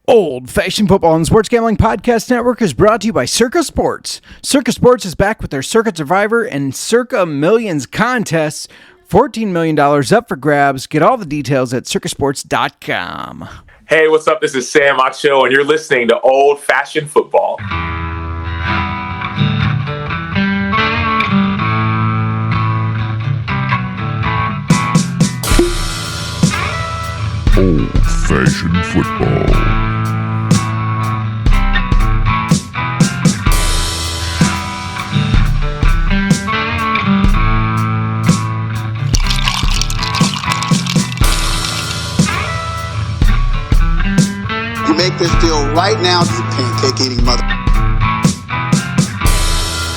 Old Fashioned Football and Sports Gambling Podcast Network is brought to you by Circa Sports. Circa Sports is back with their Circa Survivor and Circa Millions contests. $14 million up for grabs. Get all the details at circasports.com. Hey, what's up? This is Sam Macho, and you're listening to Old Fashioned Football. Old Fashioned Football. You make this deal right now, you pancake eating mother.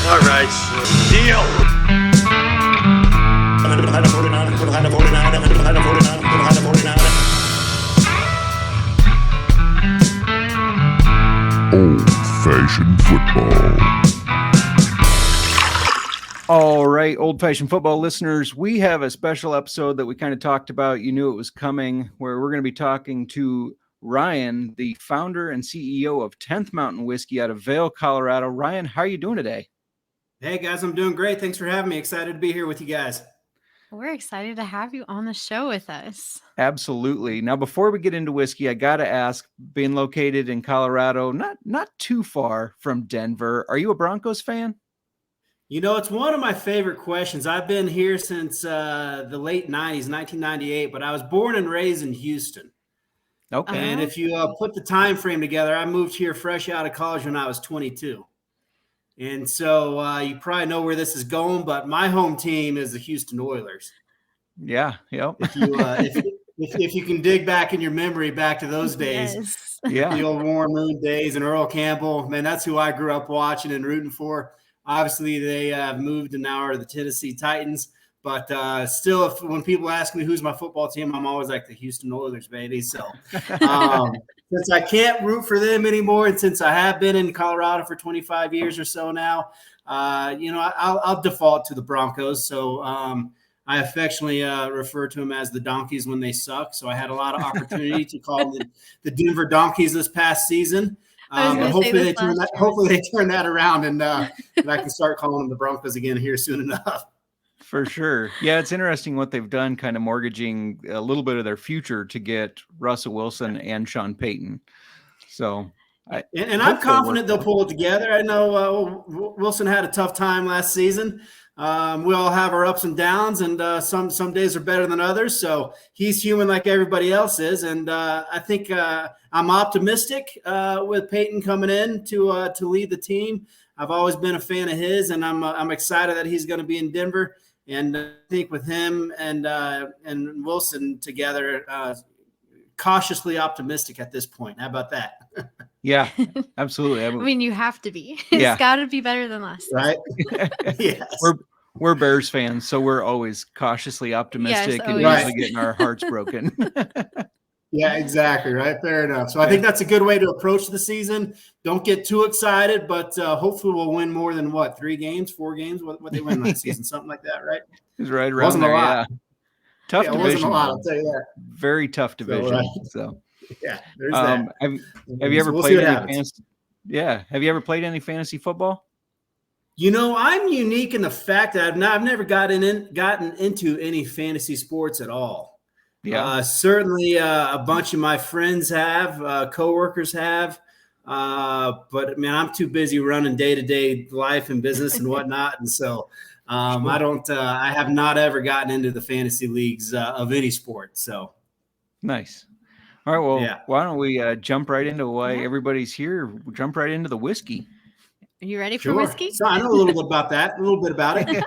All right, deal. Old Fashioned Football. All right, Old Fashioned Football listeners, we have a special episode that we kind of talked about. You knew it was coming, where we're going to be talking to Ryan, the founder and CEO of 10th Mountain Whiskey out of Vail, Colorado. Ryan, how are you doing today? Hey guys, I'm doing great. Thanks for having me. Excited to be here with you guys. We're excited to have you on the show with us. Absolutely. Now, before we get into whiskey, I got to ask, being located in Colorado, not too far from Denver, are you a Broncos fan? You know, it's one of my favorite questions. I've been here since the late 90s, 1998, but I was born and raised in Houston. Okay. And if you put the time frame together, I moved here fresh out of college when I was 22. And so you probably know where this is going, but my home team is the Houston Oilers. Yeah. Yep. If you can dig back in your memory back to those days, Yes. Yeah. the old Warren Moon days and Earl Campbell, man, that's who I grew up watching and rooting for. Obviously, they moved and now are the Tennessee Titans. But still, when people ask me who's my football team, I'm always like the Houston Oilers, baby. So since I can't root for them anymore, and since I have been in Colorado for 25 years or so now, I'll default to the Broncos. So I affectionately refer to them as the Donkeys when they suck. So I had a lot of opportunity to call them the Denver Donkeys this past season. But hopefully they turn that around, and I can start calling them the Broncos again here soon enough. For sure. Yeah, it's interesting what they've done, kind of mortgaging a little bit of their future to get Russell Wilson and Sean Payton. So, I'm confident they'll pull it together. I know Wilson had a tough time last season. We all have our ups and downs, and some days are better than others. So he's human like everybody else is, and I think I'm optimistic with Payton coming in to lead the team. I've always been a fan of his, and I'm excited that he's going to be in Denver. And I think with him and Wilson together, cautiously optimistic at this point. How about that? Yeah, absolutely. I mean, you have to be. Yeah. It's got to be better than last. Right? Yes. We're Bears fans, so we're always cautiously optimistic and usually getting our hearts broken. Yeah, exactly. Right. Fair enough. So I think that's a good way to approach the season. Don't get too excited, but hopefully we'll win more than 4 games, what they win last season, something like that. Right. It's right around wasn't there. A lot. Yeah. Tough division. Wasn't a lot, I'll tell you that. Very tough division. So yeah, there's that. Have you ever played any fantasy? Yeah. Have you ever played any fantasy football? You know, I'm unique in the fact that I've never gotten into any fantasy sports at all. Yeah. Certainly a bunch of my friends have, coworkers have, but man, I'm too busy running day-to-day life and business and whatnot. And so I have not ever gotten into the fantasy leagues of any sport. So nice. All right. Well, Why don't we jump right into why everybody's here? We'll jump right into the whiskey. Are you ready for whiskey? So I know a little bit about that, a little bit about it.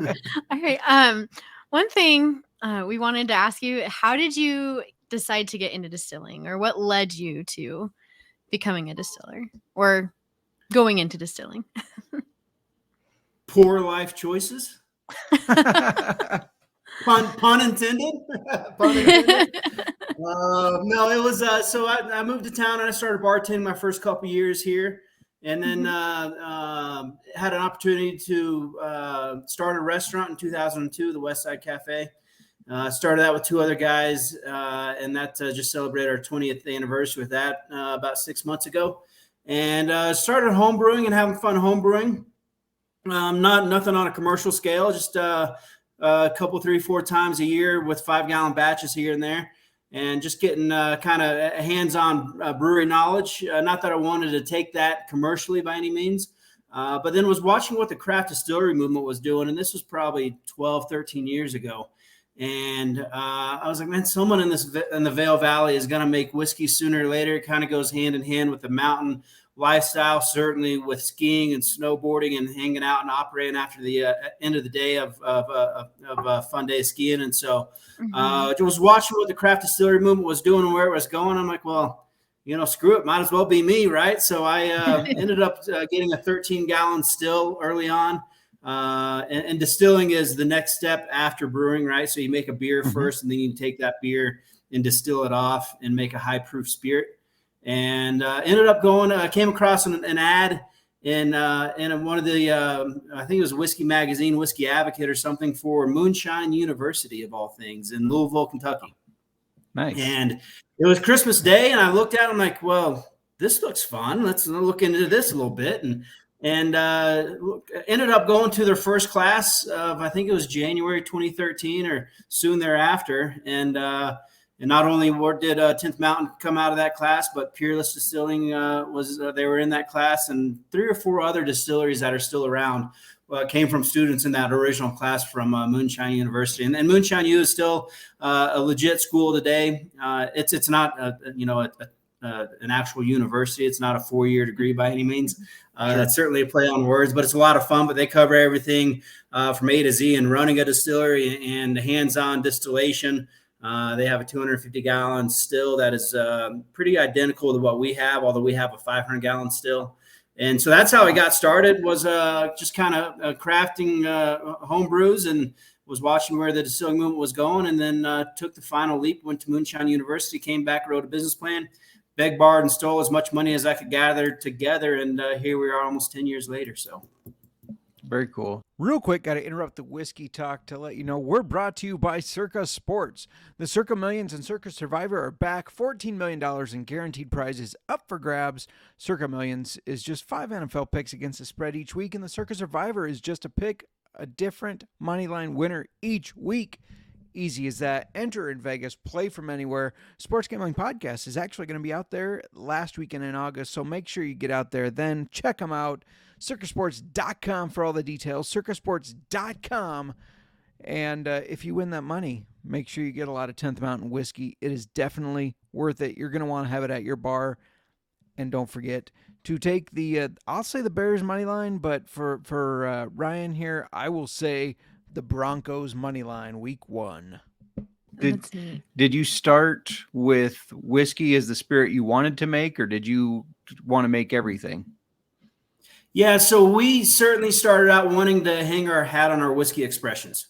All right. One thing we wanted to ask you, how did you decide to get into distilling, or what led you to becoming a distiller or going into distilling? Poor life choices. Pun intended. Pun intended. No, it was so I moved to town and I started bartending my first couple years here. And then had an opportunity to start a restaurant in 2002, the West Side Cafe. Started out with 2 other guys, and that just celebrated our 20th anniversary with that about 6 months ago. And started home brewing and having fun home brewing. Nothing on a commercial scale, just a couple, 3, 4 times a year with 5-gallon batches here and there, and just getting kind of hands-on brewery knowledge. Not that I wanted to take that commercially by any means, but then was watching what the craft distillery movement was doing. And this was probably 12, 13 years ago. And I was like, man, someone in the Vail Valley is going to make whiskey sooner or later. It kind of goes hand in hand with the mountain lifestyle, certainly with skiing and snowboarding and hanging out and operating after the end of the day of a fun day of skiing. And so I was watching what the craft distillery movement was doing and where it was going. I'm like, well, screw it, might as well be me, right? So I ended up getting a 13-gallon still early on. And distilling is the next step after brewing, right? So you make a beer first, and then you take that beer and distill it off and make a high proof spirit. And ended up came across an ad in one of the, I think it was Whiskey Magazine, Whiskey Advocate or something, for Moonshine University of all things in Louisville, Kentucky. Nice. And it was Christmas Day, and I looked at it, I'm like, well, this looks fun. Let's look into this a little bit. And ended up going to their first class of, I think it was January 2013 or soon thereafter. And not only did 10th Mountain come out of that class, but Peerless Distilling they were in that class, and 3 or 4 other distilleries that are still around came from students in that original class from Moonshine University. And Moonshine U is still a legit school today. It's not an actual university. It's not a 4-year degree by any means. That's certainly a play on words, but it's a lot of fun. But they cover everything from A to Z in running a distillery and hands-on distillation. They have a 250-gallon still that is pretty identical to what we have, although we have a 500-gallon still. And so that's how I got started, was just kind of crafting home brews, and was watching where the distilling movement was going, and then took the final leap, went to Moonshine University, came back, wrote a business plan, begged, borrowed, and stole as much money as I could gather together. And here we are almost 10 years later. So very cool. Real quick, got to interrupt the whiskey talk to let you know we're brought to you by Circa Sports. The Circa Millions and Circa Survivor are back. $14 million in guaranteed prizes up for grabs. Circa Millions is just 5 NFL picks against the spread each week, and the Circa Survivor is just a different money line winner each week. Easy as that. Enter in Vegas, play from anywhere. Sports Gambling Podcast is actually going to be out there last weekend in August, so make sure you get out there. Then check them out. Circasports.com for all the details. Circasports.com. And if you win that money, make sure you get a lot of 10th Mountain whiskey. It is definitely worth it. You're going to want to have it at your bar. And don't forget to take I'll say the Bears money line, but for Ryan here, I will say the Broncos money line week 1. Did you start with whiskey as the spirit you wanted to make, or did you want to make everything? Yeah, so we certainly started out wanting to hang our hat on our whiskey expressions.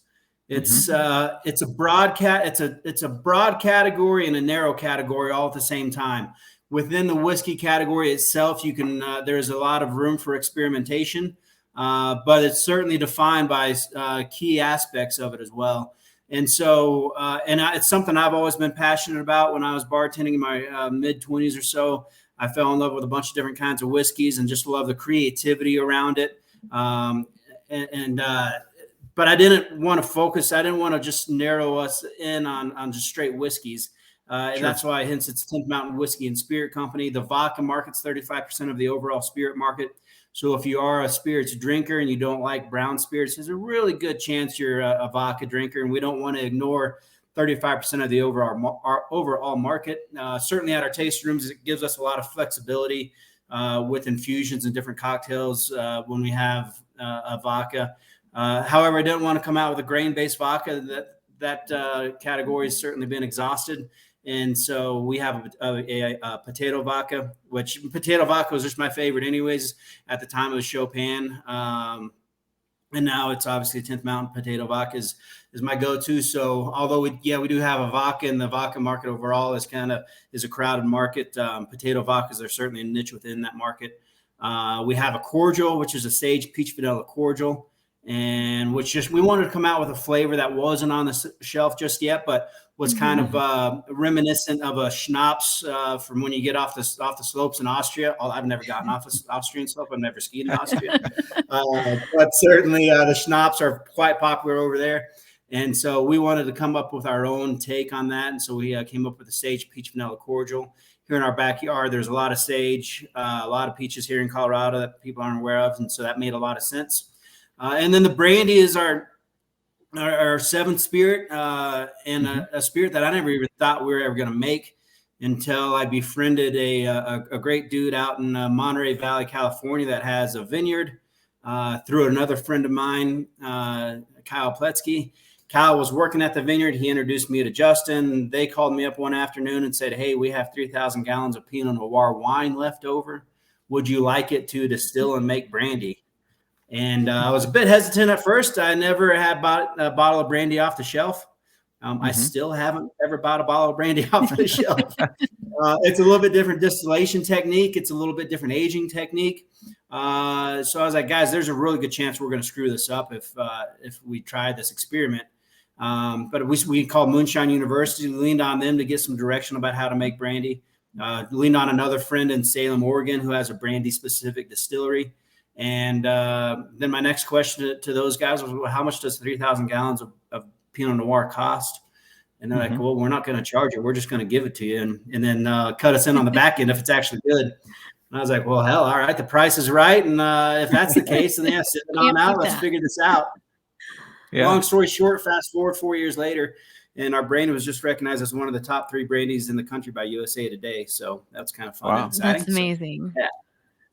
It's it's a broad category and a narrow category all at the same time. Within the whiskey category itself, you can there's a lot of room for experimentation, but it's certainly defined by key aspects of it as well. And so, it's something I've always been passionate about. When I was bartending in my mid-20s or so, I fell in love with a bunch of different kinds of whiskeys and just love the creativity around it. But I didn't want to focus. I didn't want to just narrow us in on just straight whiskeys. And that's why, hence, it's 10th Mountain Whiskey and Spirit Company. The vodka market's 35% of the overall spirit market. So if you are a spirits drinker and you don't like brown spirits, there's a really good chance you're a vodka drinker. And we don't want to ignore 35% of the overall market. Certainly at our tasting rooms, it gives us a lot of flexibility with infusions and different cocktails when we have a vodka. However, I didn't want to come out with a grain-based vodka. That category has certainly been exhausted. And so we have a potato vodka, which potato vodka was just my favorite anyways. At the time it was Chopin. And now it's obviously 10th Mountain Potato Vodka is my go-to. So although we do have a vodka, and the vodka market overall is a crowded market. Potato vodkas are certainly a niche within that market. We have a cordial, which is a sage peach vanilla cordial. and we wanted to come out with a flavor that wasn't on the shelf just yet, but was kind of reminiscent of a schnapps from when you get off the slopes in Austria. I've never gotten off an Austrian slope. I've never skied in Austria, but certainly the schnapps are quite popular over there. And so we wanted to come up with our own take on that. And so we came up with a sage peach vanilla cordial. Here in our backyard, there's a lot of sage, a lot of peaches here in Colorado that people aren't aware of. And so that made a lot of sense. And then the brandy is our seventh spirit, and a spirit that I never even thought we were ever going to make until I befriended a great dude out in Monterey Valley, California, that has a vineyard through another friend of mine, Kyle Pletsky. Kyle was working at the vineyard. He introduced me to Justin. They called me up one afternoon and said, hey, we have 3,000 gallons of Pinot Noir wine left over. Would you like it to distill and make brandy? And I was a bit hesitant at first. I never had bought a bottle of brandy off the shelf. I still haven't ever bought a bottle of brandy off the shelf. It's a little bit different distillation technique. It's a little bit different aging technique. So I was like, guys, there's a really good chance we're going to screw this up if we try this experiment. But we called Moonshine University, leaned on them to get some direction about how to make brandy. Leaned on another friend in Salem, Oregon, who has a brandy-specific distillery. And then my next question to those guys was, well, how much does 3,000 gallons of Pinot Noir cost? And they're like, well, we're not going to charge it. We're just going to give it to you. And then cut us in on the back end if it's actually good. And I was like, well, hell, all right, the price is right. And if that's the case, then sit it on out. Let's figure this out. Yeah. Long story short, fast forward 4 years later, and our brandy was just recognized as one of the top 3 brandies in the country by USA Today. So that's kind of fun and exciting. That's amazing. So, yeah.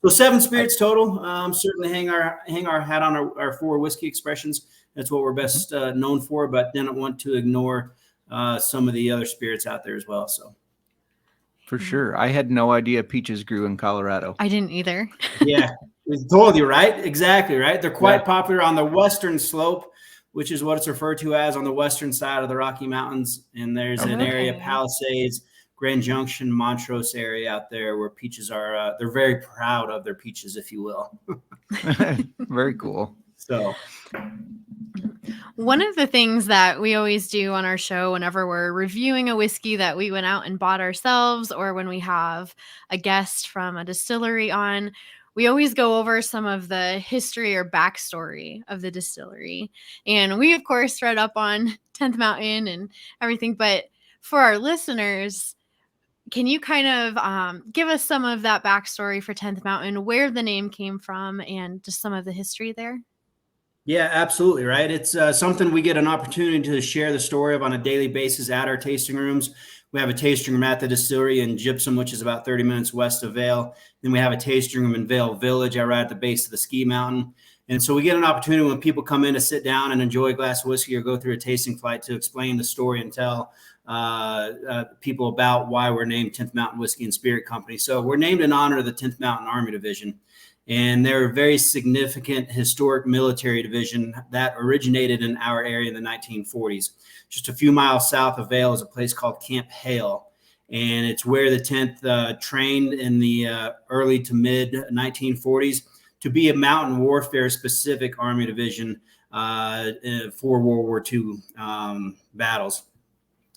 So 7 spirits total. Certainly hang our hat on our 4 whiskey expressions. That's what we're best known for, but didn't want to ignore some of the other spirits out there as well. So, for sure, I had no idea peaches grew in Colorado. I didn't either. Yeah, told you, right? Exactly right. They're quite popular on the western slope, which is what it's referred to as on the western side of the Rocky Mountains. And there's an area, Palisades, Grand Junction, Montrose area out there where peaches are, they're very proud of their peaches, if you will. Very cool. So one of the things that we always do on our show whenever we're reviewing a whiskey that we went out and bought ourselves, or when we have a guest from a distillery on, we always go over some of the history or backstory of the distillery. And we, of course, read up on 10th Mountain and everything. But for our listeners, can you kind of give us some of that backstory for 10th Mountain, where the name came from, and just some of the history there? Yeah, absolutely. Right. It's something we get an opportunity to share the story of on a daily basis at our tasting rooms. We have a tasting room at the distillery in Gypsum, which is about 30 minutes west of Vail. Then we have a tasting room in Vail Village, right at the base of the ski mountain. And so we get an opportunity when people come in to sit down and enjoy a glass of whiskey or go through a tasting flight to explain the story and tell people about why we're named 10th Mountain Whiskey and Spirit Company. So we're named in honor of the 10th Mountain Army Division. And they're a very significant historic military division that originated in our area in the 1940s. Just a few miles south of Vail is a place called Camp Hale. And it's where the 10th trained in the early to mid 1940s to be a mountain warfare specific Army division for World War II battles.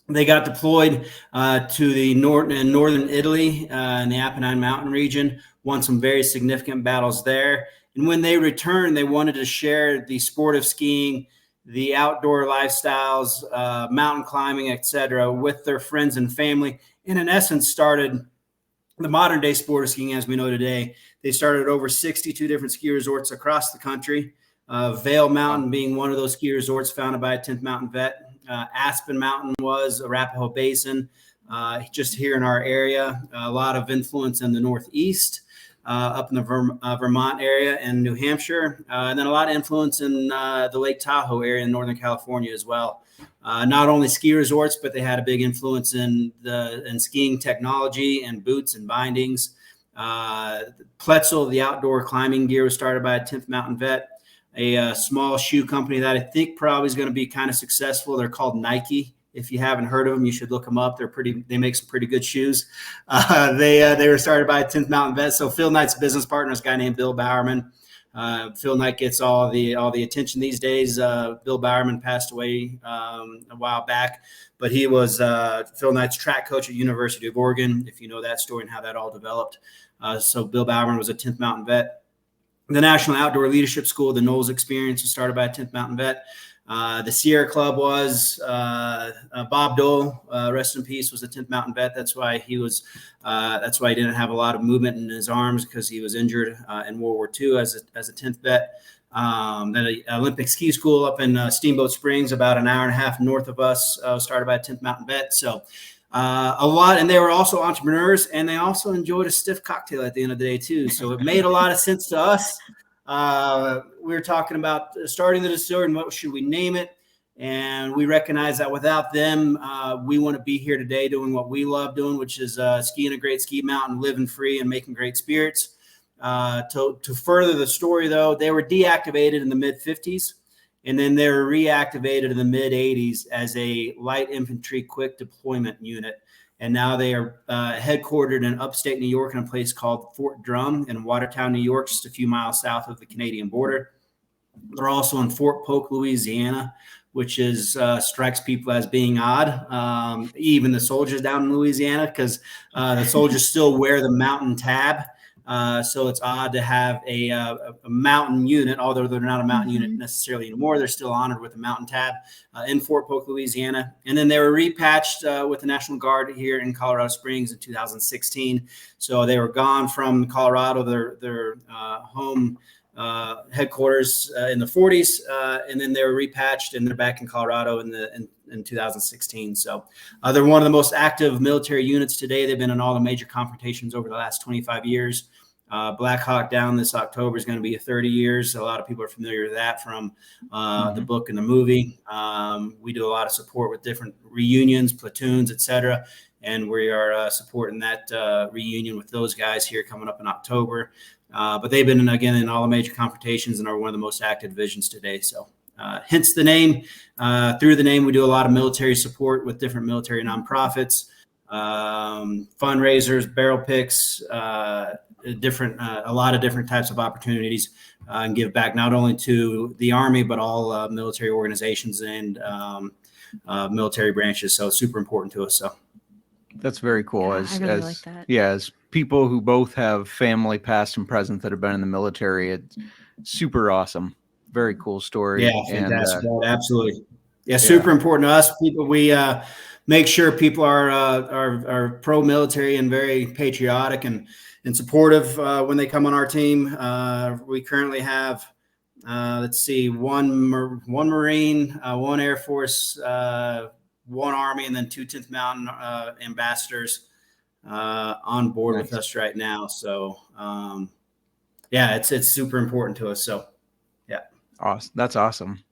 They got deployed to the northern Italy in the Apennine Mountain region, won some very significant battles there. And when they returned, they wanted to share the sport of skiing, the outdoor lifestyles, mountain climbing, etc., with their friends and family, and in essence started the modern day sport of skiing as we know today. They started over 62 different ski resorts across the country. Vail Mountain being one of those ski resorts founded by a 10th Mountain vet. Aspen Mountain was Arapahoe Basin, just here in our area. A lot of influence in the Northeast, up in the Vermont area and New Hampshire, and then a lot of influence in the Lake Tahoe area in Northern California as well. Not only ski resorts, but they had a big influence in skiing technology and boots and bindings. Pletzel, the outdoor climbing gear, was started by a 10th Mountain vet. A small shoe company that I think probably is going to be kind of successful. They're called Nike. If you haven't heard of them, you should look them up. They make some pretty good shoes. They were started by a 10th Mountain vet. So Phil Knight's business partner is a guy named Bill Bowerman. Phil Knight gets all the attention these days. Bill Bowerman passed away a while back, but he was Phil Knight's track coach at University of Oregon, if you know that story and how that all developed. So Bill Bowerman was a 10th Mountain vet. The National Outdoor Leadership School, the Knowles Experience, was started by a 10th Mountain vet. The Sierra Club was Bob Dole, rest in peace, was a 10th Mountain vet. That's why he was. That's why he didn't have a lot of movement in his arms, because he was injured in World War II as a 10th vet. Then the Olympic Ski School up in Steamboat Springs, about an hour and a half north of us, started by a 10th Mountain vet. So a lot, and they were also entrepreneurs, and they also enjoyed a stiff cocktail at the end of the day too. So it made a lot of sense to us. We were talking about starting the distillery and what should we name it, and we recognize that without them, we want to be here today doing what we love doing, which is skiing a great ski mountain, living free, and making great spirits. To further the story, though, they were deactivated in the mid-50s, and then they were reactivated in the mid-80s as a light infantry quick deployment unit. And now they are headquartered in upstate New York in a place called Fort Drum in Watertown, New York, just a few miles south of the Canadian border. They're also in Fort Polk, Louisiana, which is strikes people as being odd. Even the soldiers down in Louisiana, because the soldiers still wear the mountain tab. So it's odd to have a mountain unit, although they're not a mountain unit necessarily anymore. They're still honored with a mountain tab in Fort Polk, Louisiana. And then they were repatched with the National Guard here in Colorado Springs in 2016. So they were gone from Colorado, their home headquarters in the 40s, and then they were repatched and they're back in Colorado in 2016. So they're one of the most active military units today. They've been in all the major confrontations over the last 25 years. Black Hawk Down this October is going to be 30 years. A lot of people are familiar with that from the book and the movie. We do a lot of support with different reunions, platoons, etc. And we are supporting that reunion with those guys here coming up in October. But they've been, again, in all the major confrontations and are one of the most active divisions today. So hence the name. Through the name, we do a lot of military support with different military nonprofits, fundraisers, barrel picks, a lot of different types of opportunities, and give back not only to the Army, but all military organizations and military branches. So it's super important to us. So that's very cool. Yeah, I really like that. Yeah, as people who both have family past and present that have been in the military, it's super awesome. Very cool story. Yeah, fantastic. Absolutely. Yeah, super important to us. People, we make sure people are pro-military and very patriotic and supportive when they come on our team. We currently have, one Marine, one Air Force, one Army, and then 2 10th Mountain ambassadors on board with us right now. So, it's super important to us. So, yeah. Awesome. That's awesome.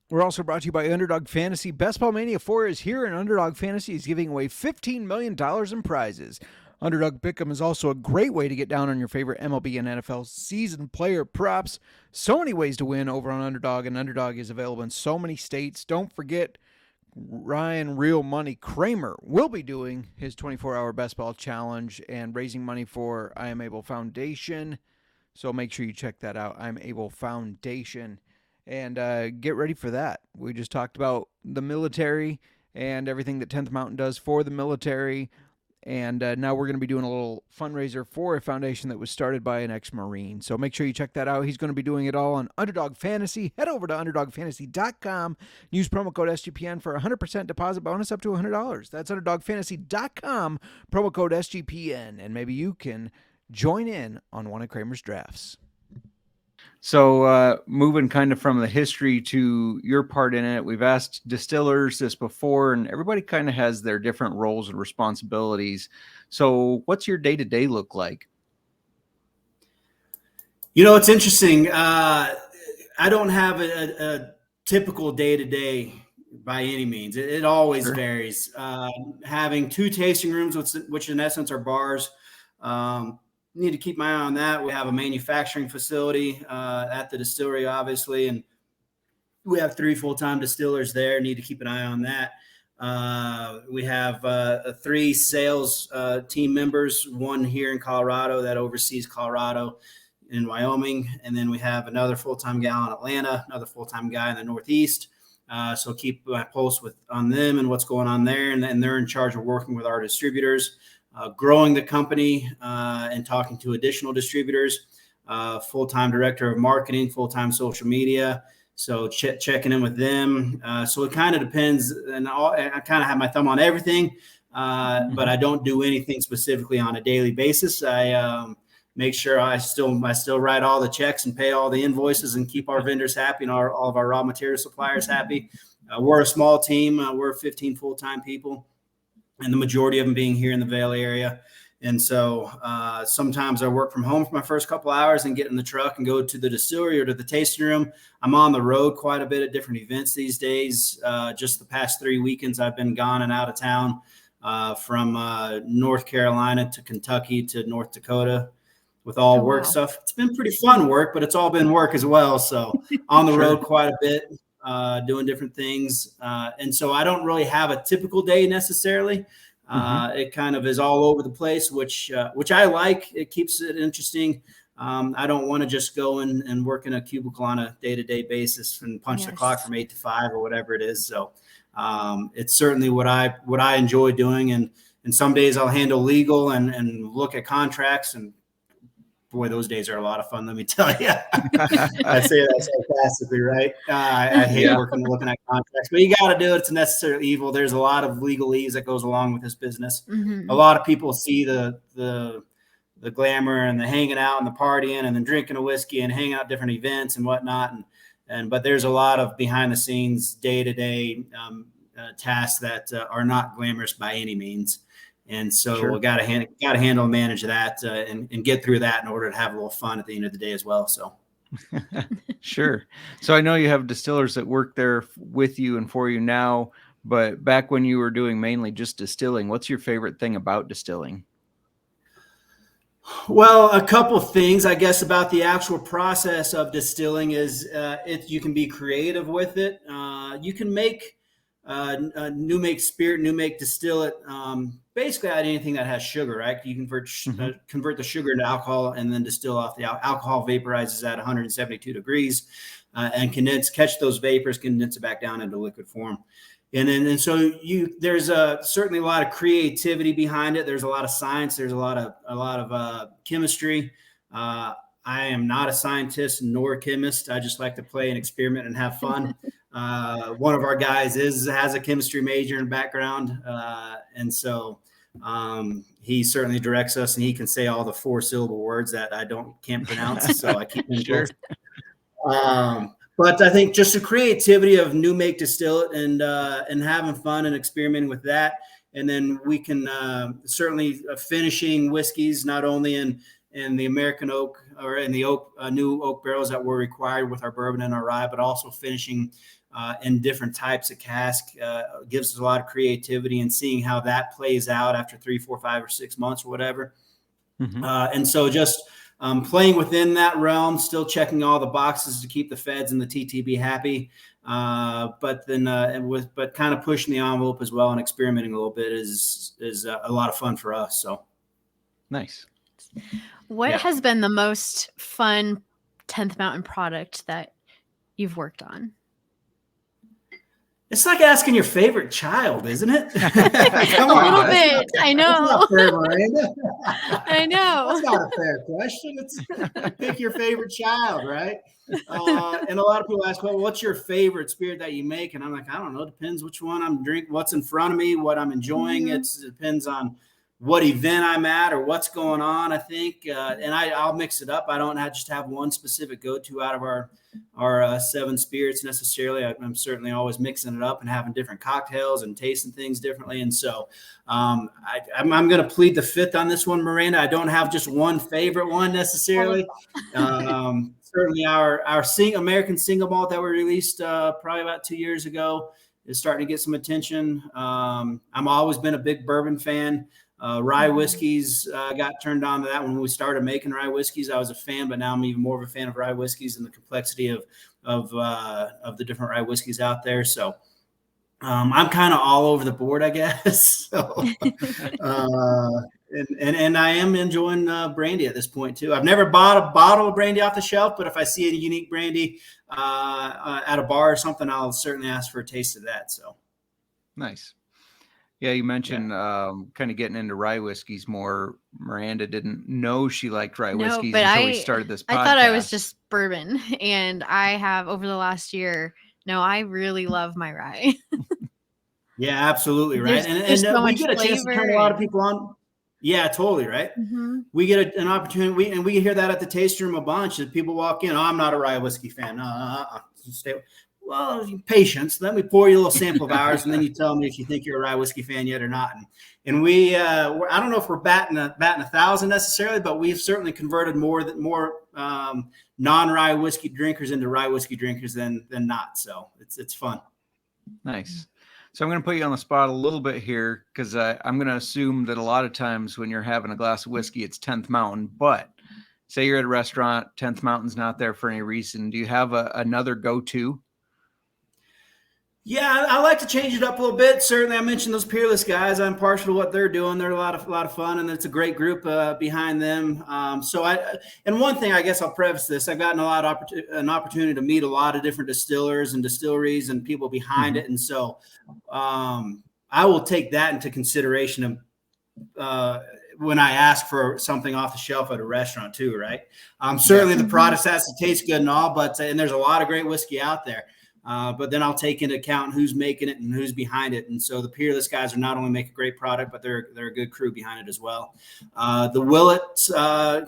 We're also brought to you by Underdog Fantasy. Best Ball Mania 4 is here, and Underdog Fantasy is giving away $15 million in prizes. Underdog Pick'em is also a great way to get down on your favorite MLB and NFL season player props. So many ways to win over on Underdog, and Underdog is available in so many states. Don't forget, Ryan Real Money Kramer will be doing his 24-hour best ball challenge and raising money for I Am Able Foundation. So make sure you check that out, I Am Able Foundation, and get ready for that. We just talked about the military and everything that 10th Mountain does for the military. And now we're going to be doing a little fundraiser for a foundation that was started by an ex-Marine. So make sure you check that out. He's going to be doing it all on Underdog Fantasy. Head over to UnderdogFantasy.com. Use promo code SGPN for a 100% deposit bonus up to $100. That's UnderdogFantasy.com, promo code SGPN. And maybe you can join in on one of Kramer's drafts. So moving kind of from the history to your part in it, we've asked distillers this before, and everybody kind of has their different roles and responsibilities. So what's your day-to-day look like? You know, it's interesting. I don't have a typical day-to-day by any means. It always varies. Having 2 tasting rooms, which in essence are bars, need to keep my eye on that. We have a manufacturing facility at the distillery, obviously, and we have 3 full-time distillers there. Need to keep an eye on that. We have 3 sales team members, one here in Colorado that oversees Colorado, in Wyoming. And then we have another full-time gal in Atlanta, another full-time guy in the Northeast. So keep my pulse on them and what's going on there. And they're in charge of working with our distributors, growing the company, and talking to additional distributors, full-time director of marketing, full-time social media. So checking in with them. So it kind of depends, and I kind of have my thumb on everything, but I don't do anything specifically on a daily basis. I make sure I still write all the checks and pay all the invoices and keep our vendors happy and all of our raw material suppliers happy. We're a small team. We're 15 full-time people, and the majority of them being here in the Vail area. And so sometimes I work from home for my first couple hours and get in the truck and go to the distillery or to the tasting room. I'm on the road quite a bit at different events these days. Just the past 3 weekends, I've been gone and out of town, from North Carolina to Kentucky to North Dakota with all work stuff. It's been pretty fun work, but it's all been work as well. So on the road quite a bit, doing different things. And so I don't really have a typical day necessarily. It kind of is all over the place, which I like. It keeps it interesting. I don't want to just go and work in a cubicle on a day-to-day basis and punch the clock from 8 to 5 or whatever it is. So it's certainly what I enjoy doing. And some days I'll handle legal and look at contracts, and boy, those days are a lot of fun, let me tell you. I say that sarcastically, right? I hate looking at contracts, but you got to do it. It's a necessary evil. There's a lot of legalese that goes along with this business. A lot of people see the glamour and the hanging out and the partying and then drinking a whiskey and hanging out at different events and whatnot. But there's a lot of behind the scenes, day-to-day tasks that are not glamorous by any means. And so we got to handle and manage that and get through that in order to have a little fun at the end of the day as well. So, Sure. So I know you have distillers that work there with you and for you now, but back when you were doing mainly just distilling, what's your favorite thing about distilling? Well, a couple of things, I guess, about the actual process of distilling is you can be creative with it. You can make new make spirit, new make distillate, basically out of anything that has sugar, right? You can convert the sugar into alcohol and then distill off the alcohol. Vaporizes at 172 degrees and catch those vapors, condense it back down into liquid form. And so there's certainly a lot of creativity behind it. There's a lot of science. There's a lot of chemistry. I am not a scientist nor a chemist. I just like to play and experiment and have fun. One of our guys has a chemistry major and background. And so he certainly directs us, and he can say all the 4-syllable words that I can't pronounce. So I keep him close. But I think just the creativity of new make distillate and having fun and experimenting with that. And then we can certainly finishing whiskeys, not only in the American oak or in the new oak barrels that were required with our bourbon and our rye, but also finishing in different types of cask gives us a lot of creativity, and seeing how that plays out after 3, 4, 5, or 6 months or whatever. And so just playing within that realm, still checking all the boxes to keep the feds and the TTB happy. But then but kind of pushing the envelope as well and experimenting a little bit is a lot of fun for us. So nice. What has been the most fun 10th Mountain product that you've worked on? It's like asking your favorite child, isn't it? Come a on, little bit. I know. That's not fair, Miranda. I know. That's not a fair question. It's pick your favorite child, right? And a lot of people ask, well, what's your favorite spirit that you make? And I'm like, I don't know. It depends which one I'm drinking, what's in front of me, what I'm enjoying. It depends on what event I'm at or what's going on, I think. And I'll mix it up. I don't just have one specific go-to out of our 7 spirits necessarily. I'm certainly always mixing it up and having different cocktails and tasting things differently. And so I'm going to plead the fifth on this one, Miranda. I don't have just one favorite one necessarily. Certainly our American single malt that we released probably about 2 years ago is starting to get some attention. I've always been a big bourbon fan. Rye whiskeys got turned on to that when we started making rye whiskeys. I was a fan, but now I'm even more of a fan of rye whiskeys and the complexity of the different rye whiskeys out there. So I'm kind of all over the board, I guess. So, and I am enjoying brandy at this point too. I've never bought a bottle of brandy off the shelf, but if I see a unique brandy at a bar or something, I'll certainly ask for a taste of that. So Nice. Yeah, you mentioned kind of getting into rye whiskeys more. Miranda didn't know she liked rye No, whiskeys but until we started this podcast. I thought I was just bourbon, and I have over the last year. No, I really love my rye. yeah, absolutely right. There's so We much get a chance to turn a lot of people on. Yeah, totally right. We get an opportunity, and we hear that at the tasting room a bunch. That people walk in, oh, I'm not a rye whiskey fan. Stay. Well, patience. Let me pour you a little sample of ours, and then you tell me if you think you're a rye whiskey fan yet or not. And we, I don't know if we're batting 1,000 necessarily, but we've certainly converted more non-rye whiskey drinkers into rye whiskey drinkers than not. So it's fun. Nice. So I'm going to put you on the spot a little bit here because I'm going to assume that a lot of times when you're having a glass of whiskey, it's 10th Mountain. But say you're at a restaurant, 10th Mountain's not there for any reason. Do you have another go-to? Yeah, I like to change it up a little bit. Certainly, I mentioned those Peerless guys. I'm partial to what they're doing. They're a lot of fun, and it's a great group behind them. And one thing I guess I'll preface this: I've gotten an opportunity to meet a lot of different distillers and distilleries and people behind it, and so I will take that into consideration when I ask for something off the shelf at a restaurant too. Right? Certainly, the product has to taste good and all, and there's a lot of great whiskey out there. But then I'll take into account who's making it and who's behind it. And so the Peerless guys are not only make a great product, but they're a good crew behind it as well. The Willets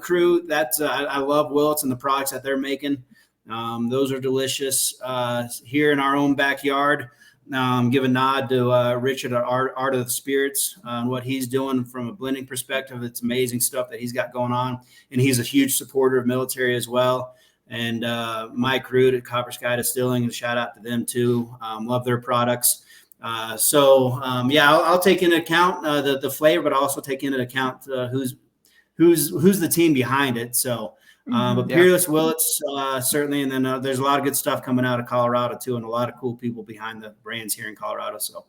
crew, I love Willets and the products that they're making. Those are delicious. Here in our own backyard, give a nod to Richard at Art of the Spirits and what he's doing from a blending perspective. It's amazing stuff that he's got going on. And he's a huge supporter of military as well. And Mike Root at Copper Sky Distilling, and shout out to them too. Love their products. I'll take into account the flavor, but also take into account who's the team behind it. So, but Peerless, Willets certainly, and then there's a lot of good stuff coming out of Colorado too, and a lot of cool people behind the brands here in Colorado. So,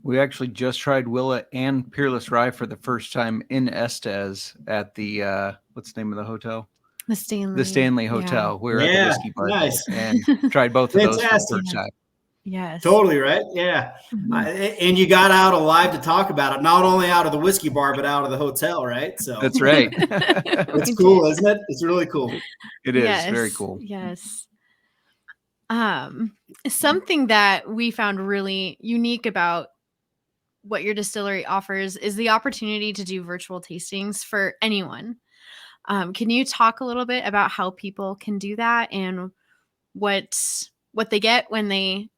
we actually just tried Willet and Peerless Rye for the first time in Estes at the what's the name of the hotel? The Stanley Hotel. Yeah. We were at the whiskey bar nice. and tried both of those for the first time. Yes. Totally right. Yeah. And you got out alive to talk about it, not only out of the whiskey bar, but out of the hotel, right? So that's right. It's cool, isn't it? It's really cool. It is very cool. Yes. Something that we found really unique about what your distillery offers is the opportunity to do virtual tastings for anyone. Can you talk a little bit about how people can do that and what they get when they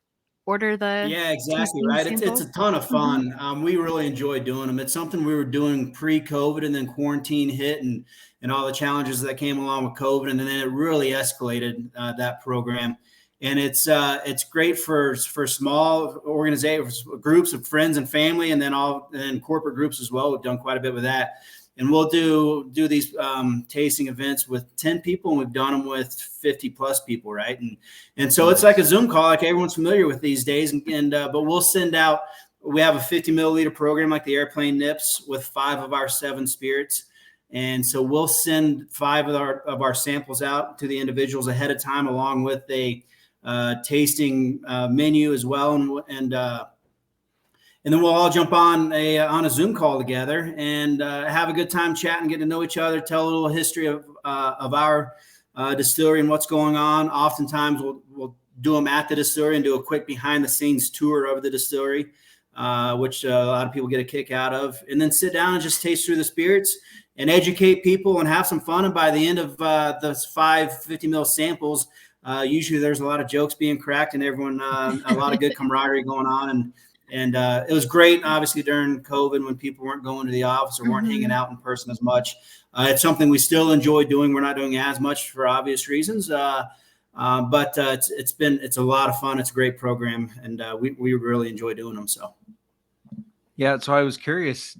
order the exactly right. It's a ton of fun. We really enjoy doing them. It's something we were doing pre-COVID, and then quarantine hit and all the challenges that came along with COVID, and then it really escalated that program. And it's great for small organizations, groups of friends and family, and then corporate groups as well. We've done quite a bit with that. And we'll do these tasting events with 10 people, and we've done them with 50 plus people, right? And so it's like a Zoom call, like everyone's familiar with these days. But we'll send out. We have a 50 milliliter program, like the airplane nips, with 5 of our 7 spirits, and so we'll send 5 of our samples out to the individuals ahead of time, along with a tasting menu as well, and then we'll all jump on a Zoom call together and have a good time chatting, get to know each other, tell a little history of our distillery and what's going on. Oftentimes we'll do them at the distillery and do a quick behind the scenes tour of the distillery, which a lot of people get a kick out of, and then sit down and just taste through the spirits and educate people and have some fun. And by the end of those 5 50 ml samples, usually there's a lot of jokes being cracked and everyone, a lot of good camaraderie going on. And it was great, obviously, during COVID when people weren't going to the office or weren't hanging out in person as much. It's something we still enjoy doing. We're not doing as much for obvious reasons, but it's a lot of fun. It's a great program, and we really enjoy doing them. So, yeah. So I was curious.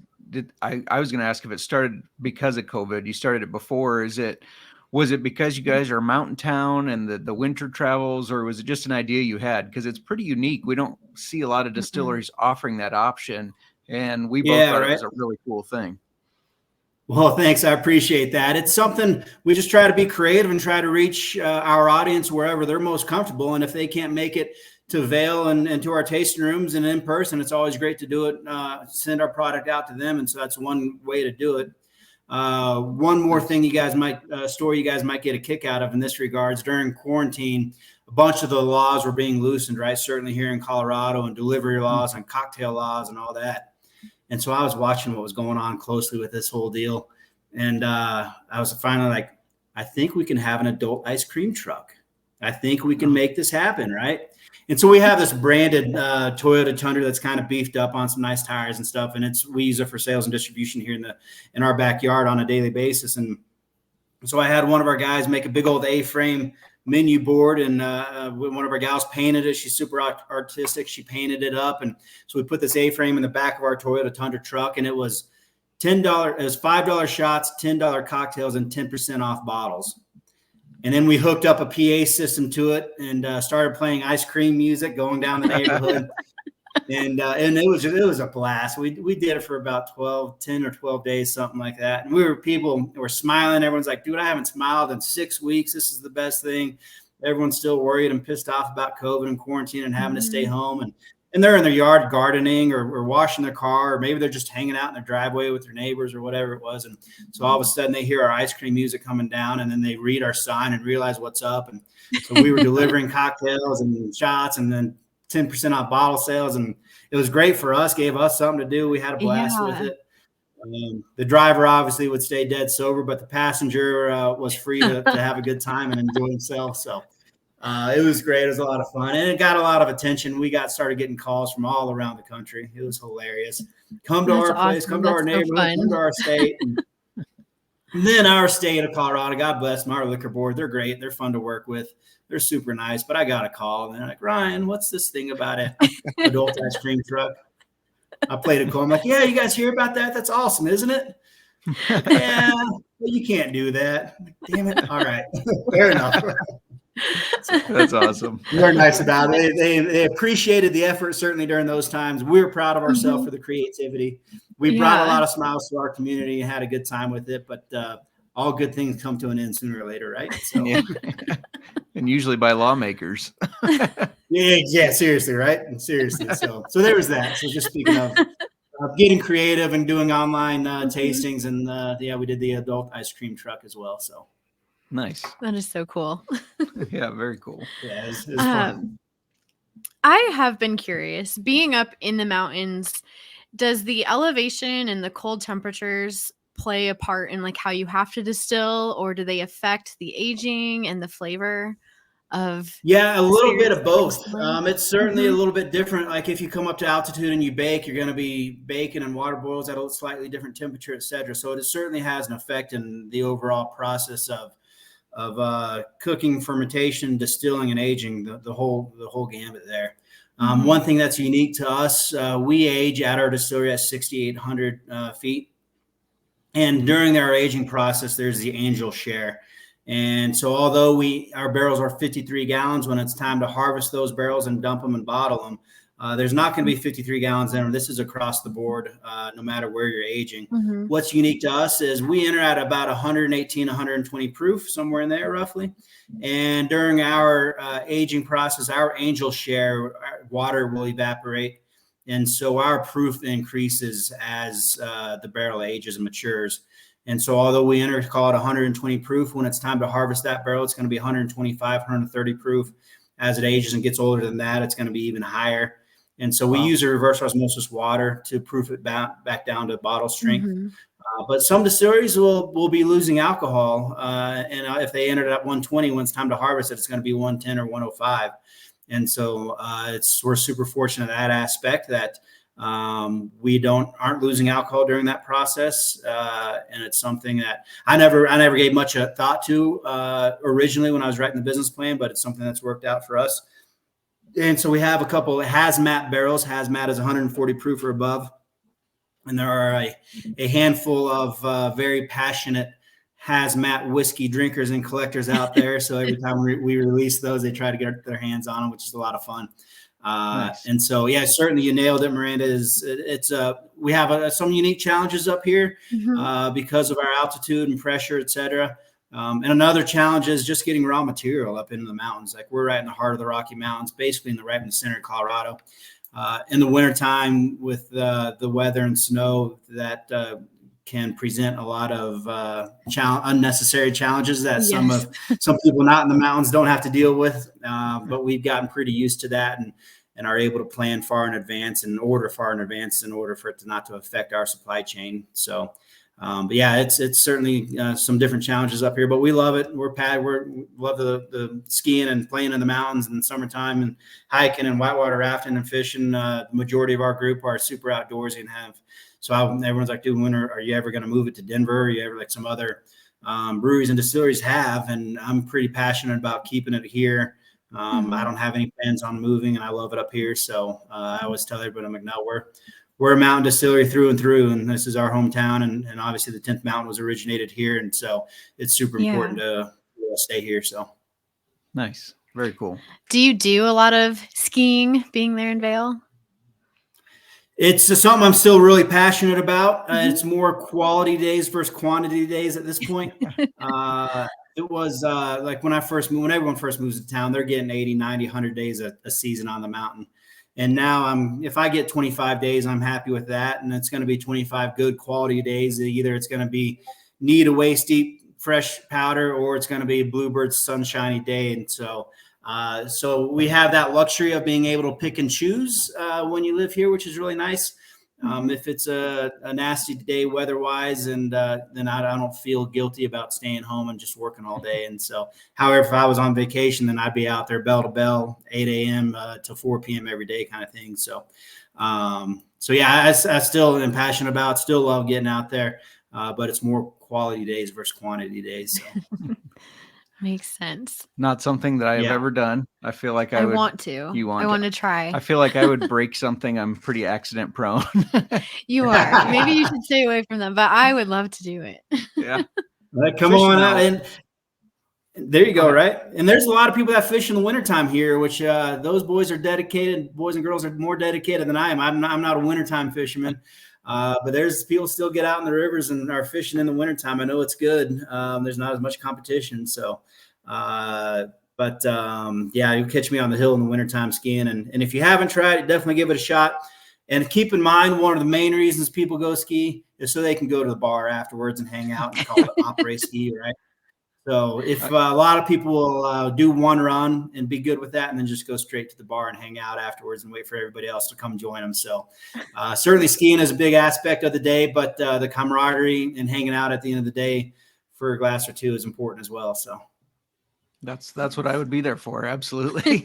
I was going to ask if it started because of COVID. You started it before. Is it Was it because you guys are a mountain town and the winter travels, or was it just an idea you had? Because it's pretty unique. We don't see a lot of distilleries offering that option, and we both thought it was a really cool thing. Well, thanks. I appreciate that. It's something we just try to be creative and try to reach our audience wherever they're most comfortable. And if they can't make it to Vail and to our tasting rooms and in person, it's always great to do it, send our product out to them. And so that's one way to do it. One more thing story you guys might get a kick out of in this regards. During quarantine, a bunch of the laws were being loosened, right? Certainly here in Colorado, and delivery laws and cocktail laws and all that. And so I was watching what was going on closely with this whole deal. And I was finally like, I think we can have an adult ice cream truck. I think we can make this happen, right? And so we have this branded Toyota Tundra that's kind of beefed up on some nice tires and stuff. And we use it for sales and distribution here in our backyard on a daily basis. And so I had one of our guys make a big old A-frame menu board, and one of our gals painted it. She's super artistic. She painted it up. And so we put this A-frame in the back of our Toyota Tundra truck, and it was $10. It was $5 shots, $10 cocktails, and 10% off bottles. And then we hooked up a PA system to it and started playing ice cream music going down the neighborhood. and it was a blast. We did it for about 10 or 12 days, something like that. And people were smiling. Everyone's like, dude, I haven't smiled in 6 weeks. This is the best thing. Everyone's still worried and pissed off about COVID and quarantine and having to stay home. And they're in their yard gardening or washing their car, or maybe they're just hanging out in their driveway with their neighbors or whatever it was. And so all of a sudden they hear our ice cream music coming down, and then they read our sign and realize what's up. And so we were delivering cocktails and shots, and then 10% off bottle sales. And it was great for us, gave us something to do. We had a blast with it. The driver obviously would stay dead sober, but the passenger was free to have a good time and enjoy himself. So it was great. It was a lot of fun, and it got a lot of attention. We started getting calls from all around the country. It was hilarious. Come to our place, come to our neighborhood, come to our state. And then our state of Colorado, God bless them, our liquor board. They're great. They're fun to work with. They're super nice. But I got a call, and they're like, Ryan, what's this thing about an adult ice cream truck? I played it cool. I'm like, yeah, you guys hear about that? That's awesome, isn't it? Yeah, well, you can't do that. Like, damn it. All right. Fair enough. That's awesome. They're nice about it. They appreciated the effort, certainly during those times. We were proud of ourselves for the creativity. We brought a lot of smiles to our community and had a good time with it. But all good things come to an end sooner or later, right? So. Yeah. And usually by lawmakers. Yeah, seriously, right? Seriously. So there was that. So just speaking of getting creative and doing online tastings, and we did the adult ice cream truck as well. So. Nice. That is so cool. Yeah, very cool. Yeah, it's fun. I have been curious, being up in the mountains, does the elevation and the cold temperatures play a part in like how you have to distill, or do they affect the aging and the flavor of? Yeah, a little bit of both. It's certainly a little bit different. Like if you come up to altitude and you bake, you're going to be baking, and water boils at a slightly different temperature, et cetera. So it certainly has an effect in the overall process of cooking, fermentation, distilling, and aging, the whole gambit there. One thing that's unique to us, we age at our distillery at 6,800 feet. And during our aging process, there's the angel share. And so although our barrels are 53 gallons, when it's time to harvest those barrels and dump them and bottle them, there's not going to be 53 gallons in them. This is across the board, no matter where you're aging. What's unique to us is we enter at about 118, 120 proof, somewhere in there roughly. And during our aging process, our angel share, water will evaporate. And so our proof increases as the barrel ages and matures. And so although we enter, call it 120 proof, when it's time to harvest that barrel, it's going to be 125, 130 proof. As it ages and gets older than that, it's going to be even higher. And so we use a reverse osmosis water to proof it back down to bottle strength. But some distilleries will be losing alcohol. And if they enter it at 120, when it's time to harvest it, it's going to be 110 or 105. And so we're super fortunate in that aspect that we aren't losing alcohol during that process. And it's something that I never gave much thought to originally when I was writing the business plan, but it's something that's worked out for us. And so we have a couple hazmat barrels. Hazmat is 140 proof or above. And there are a handful of very passionate hazmat whiskey drinkers and collectors out there. So every time we release those, they try to get their hands on them, which is a lot of fun. Nice. And so, yeah, certainly you nailed it, Miranda. We have some unique challenges up here because of our altitude and pressure, et cetera. And another challenge is just getting raw material up into the mountains. Like we're right in the heart of the Rocky Mountains, basically right in the center of Colorado. In the wintertime with the weather and snow, that can present a lot of unnecessary challenges that some people not in the mountains don't have to deal with. But we've gotten pretty used to that and are able to plan far in advance and order far in advance in order for it not to affect our supply chain. So, but yeah, it's certainly some different challenges up here, but we love it. We love the skiing and playing in the mountains in the summertime and hiking and whitewater rafting and fishing. The majority of our group are super outdoorsy and so everyone's like, dude, when are you ever going to move it to Denver? Are you ever like some other breweries and distilleries have? And I'm pretty passionate about keeping it here. I don't have any plans on moving, and I love it up here. So I always tell everybody, I'm like, no, we're a mountain distillery through and through, and this is our hometown. And obviously the 10th Mountain was originated here. And so it's super important to stay here. So nice. Very cool. Do you do a lot of skiing being there in Vail? It's something I'm still really passionate about. It's more quality days versus quantity days at this point. It was like when everyone first moves to town, they're getting 80, 90, 100 days a season on the mountain. And now if I get 25 days, I'm happy with that. And it's going to be 25 good quality days. Either it's going to be knee to waist deep, fresh powder, or it's going to be bluebird sunshiny day. And so we have that luxury of being able to pick and choose when you live here, which is really nice. If it's a nasty day weather-wise, and then I don't feel guilty about staying home and just working all day. And so, however, if I was on vacation, then I'd be out there bell to bell, 8 a.m. To 4 p.m. every day kind of thing. So, yeah, I still am passionate about, still love getting out there, but it's more quality days versus quantity days. So. Makes sense. Not something that I have ever done. I feel like I would want to. You want I want to try. I feel like I would break something. I'm pretty accident prone. You are. Maybe you should stay away from them, but I would love to do it. Yeah. Come on out. And there you go, right? And there's a lot of people that fish in the wintertime here, which those boys are dedicated. Boys and girls are more dedicated than I am. I'm not a wintertime fisherman. But there's people still get out in the rivers and are fishing in the wintertime. I know it's good. There's not as much competition. So, yeah, you catch me on the hill in the wintertime skiing. And if you haven't tried it, definitely give it a shot. And keep in mind, one of the main reasons people go ski is so they can go to the bar afterwards and hang out and call it après ski, right? So if a lot of people will do one run and be good with that and then just go straight to the bar and hang out afterwards and wait for everybody else to come join them. So certainly skiing is a big aspect of the day, but the camaraderie and hanging out at the end of the day for a glass or two is important as well. So that's what I would be there for. Absolutely.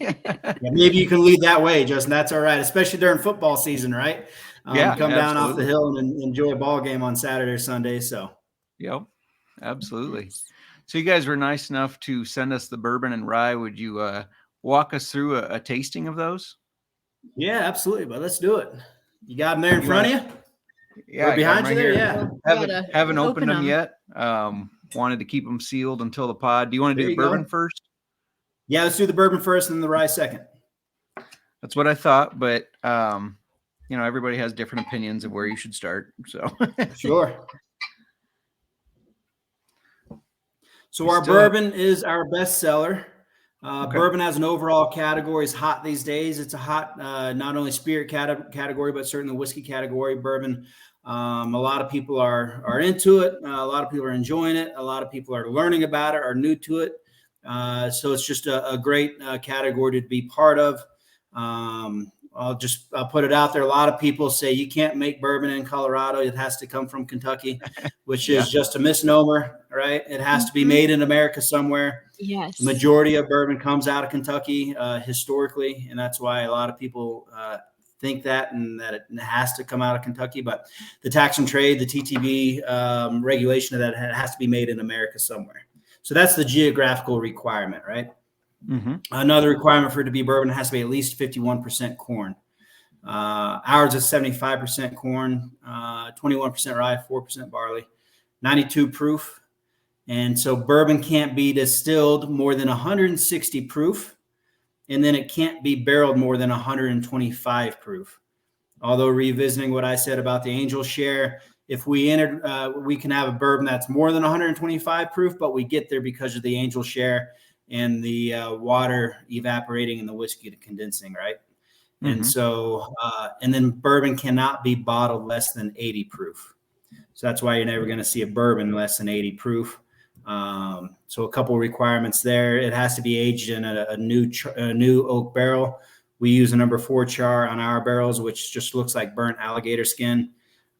Maybe you can lead that way, Justin. That's all right, especially during football season, right? Come down off the hill and enjoy a ball game on Saturday or Sunday. So, yep, absolutely. So you guys were nice enough to send us the bourbon and rye. Would you walk us through a tasting of those? Yeah, absolutely. But let's do it. You got them there in front of you? Yeah, or behind you there. Yeah. Haven't opened them yet. Wanted to keep them sealed until the pod. Do you want to do the bourbon first? Yeah, let's do the bourbon first and then the rye second. That's what I thought, but everybody has different opinions of where you should start. So sure. So our bourbon is our best seller. Bourbon as an overall category is hot these days. It's a hot, not only spirit category, but certainly the whiskey category. Bourbon, a lot of people are into it. A lot of people are enjoying it. A lot of people are learning about it, are new to it. So it's just a great category to be part of. I'll put it out there. A lot of people say you can't make bourbon in Colorado. It has to come from Kentucky, which is just a misnomer, right? It has to be made in America somewhere. Yes. The majority of bourbon comes out of Kentucky historically, and that's why a lot of people think that and that it has to come out of Kentucky. But the tax and trade, the TTB regulation of that, it has to be made in America somewhere. So that's the geographical requirement, right? Mm-hmm. Another requirement for it to be bourbon, it has to be at least 51% corn. Ours is 75% corn, 21% rye, 4% barley, 92 proof. And so bourbon can't be distilled more than 160 proof, and then it can't be barreled more than 125 proof. Although revisiting what I said about the angel share, if we entered, we can have a bourbon that's more than 125 proof, but we get there because of the angel share and the water evaporating and the whiskey condensing, right? Mm-hmm. And so, and then bourbon cannot be bottled less than 80 proof. So that's why you're never going to see a bourbon less than 80 proof. So a couple of requirements there. It has to be aged in a new oak barrel. We use a number 4 char on our barrels, which just looks like burnt alligator skin.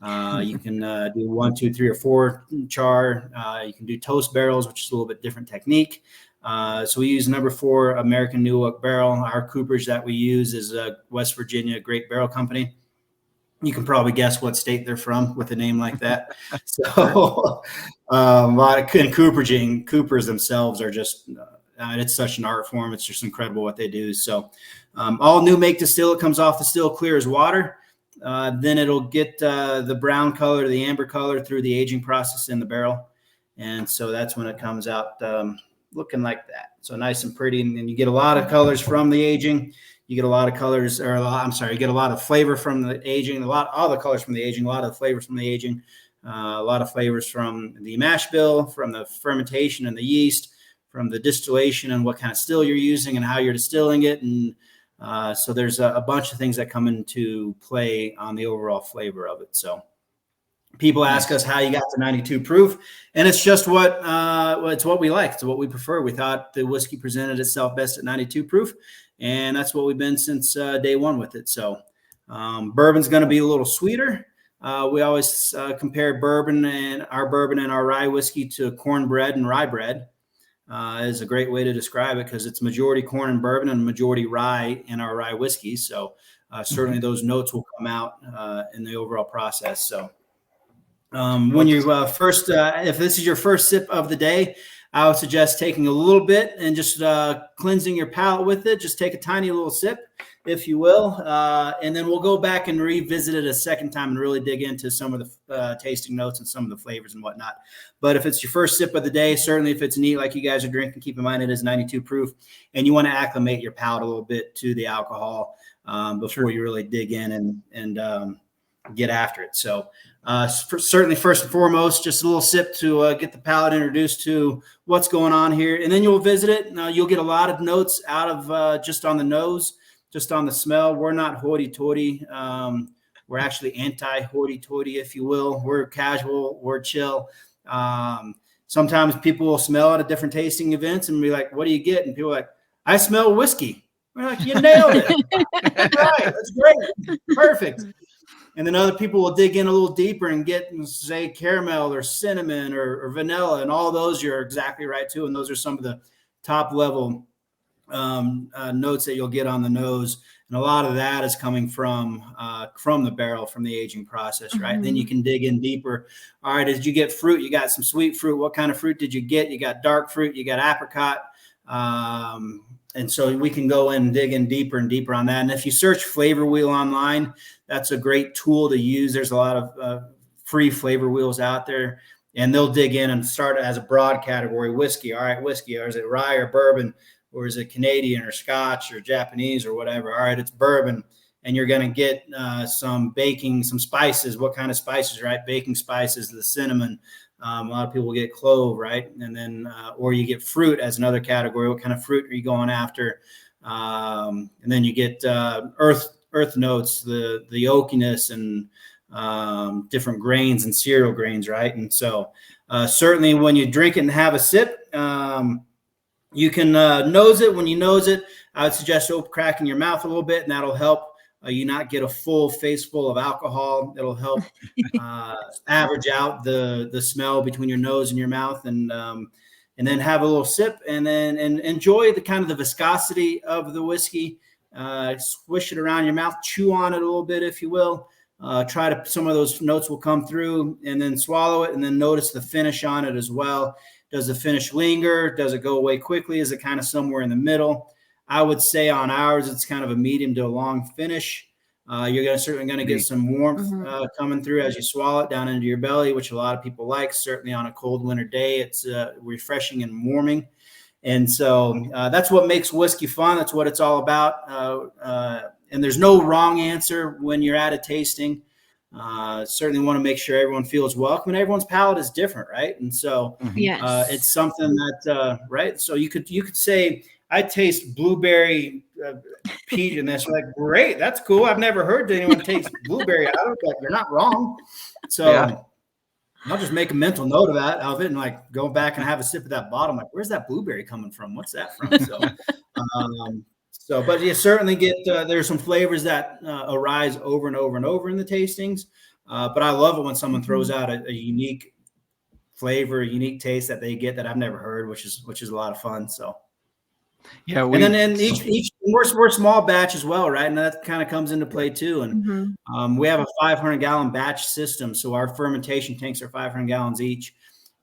You can do 1, 2, 3, or 4 char. You can do toast barrels, which is a little bit different technique. So we use number 4 American new oak barrel. Our cooperage that we use is West Virginia Great Barrel Company. You can probably guess what state they're from with a name like that. So and coopers themselves are just, it's such an art form. It's just incredible what they do. So all new make distillate comes off the still clear as water. Then it'll get the brown color, the amber color through the aging process in the barrel. And so that's when it comes out looking like that. So nice and pretty. And then you get a lot of colors from the aging. You get a lot of colors, you get a lot of flavor from the aging, all the colors from the aging, a lot of flavors from the aging, a lot of flavors from the mash bill, from the fermentation and the yeast, from the distillation and what kind of still you're using and how you're distilling it. And so there's a bunch of things that come into play on the overall flavor of it. So people ask us how you got to 92 proof, and it's just it's what we like. It's what we prefer. We thought the whiskey presented itself best at 92 proof, and that's what we've been since day one with it. So bourbon's going to be a little sweeter. We always compare bourbon and our rye whiskey to cornbread and rye bread. Is a great way to describe it because it's majority corn and bourbon and majority rye in our rye whiskey. So certainly those notes will come out in the overall process. So when you first, if this is your first sip of the day, I would suggest taking a little bit and just cleansing your palate with it. Just take a tiny little sip, if you will, and then we'll go back and revisit it a second time and really dig into some of the tasting notes and some of the flavors and whatnot. But if it's your first sip of the day, certainly if it's neat like you guys are drinking, keep in mind it is 92 proof, and you want to acclimate your palate a little bit to the alcohol before you really dig in and get after it. So certainly first and foremost, just a little sip to get the palate introduced to what's going on here. And then you'll visit it. Now you'll get a lot of notes out of just on the nose, just on the smell. We're not hoity-toity. We're actually anti-hoity-toity, if you will. We're casual. We're chill. Sometimes people will smell at different tasting events and be like, what do you get? And people are like, I smell whiskey. We're like, you nailed it. Right. That's great. Perfect. And then other people will dig in a little deeper and get, say, caramel or cinnamon or vanilla, and all those you're exactly right too. And those are some of the top level notes that you'll get on the nose, and a lot of that is coming from the barrel, from the aging process, right? Mm-hmm. Then you can dig in deeper. All right, did you get fruit? You got some sweet fruit. What kind of fruit did you get? You got dark fruit. You got apricot. And so we can go in and dig in deeper and deeper on that. And if you search Flavor Wheel online, that's a great tool to use. There's a lot of free flavor wheels out there, and they'll dig in and start as a broad category. Whiskey, all right, whiskey, or is it rye or bourbon, or is it Canadian or Scotch or Japanese or whatever? All right, it's bourbon, and you're going to get some baking, some spices. What kind of spices, right? Baking spices, the cinnamon. A lot of people get clove, right? And then, or you get fruit as another category. What kind of fruit are you going after? And then you get earth notes, the oakiness, and different grains and cereal grains, right? And so certainly when you drink it and have a sip, you can nose it. When you nose it, I would suggest cracking your mouth a little bit, and that'll help you not get a full face full of alcohol. It'll help average out the smell between your nose and your mouth, and then have a little sip, and then enjoy the kind of the viscosity of the whiskey. Swish it around your mouth, chew on it a little bit, if you will. Some of those notes will come through, and then swallow it, and then notice the finish on it as well. Does the finish linger? Does it go away quickly? Is it kind of somewhere in the middle? I would say on ours, it's kind of a medium to a long finish. You're certainly going to get some warmth coming through as you swallow it down into your belly, which a lot of people like. Certainly on a cold winter day, it's refreshing and warming. And so that's what makes whiskey fun. That's what it's all about. And there's no wrong answer when you're at a tasting. Certainly want to make sure everyone feels welcome, and everyone's palate is different, right? And so it's something that right. So you could say, I taste blueberry peach, and that's like, great, that's cool. I've never heard anyone taste blueberry out of it. Like, you're not wrong. So I'll just make a mental note of it and like go back and have a sip of that bottle. I'm like, where's that blueberry coming from? What's that from? So, but you certainly get there's some flavors that arise over and over and over in the tastings. But I love it when someone throws out a unique flavor, a unique taste that they get that I've never heard, which is a lot of fun. So. Yeah, and then each we're small batch as well, right? And that kind of comes into play too. And we have a 500-gallon batch system, so our fermentation tanks are 500 gallons each.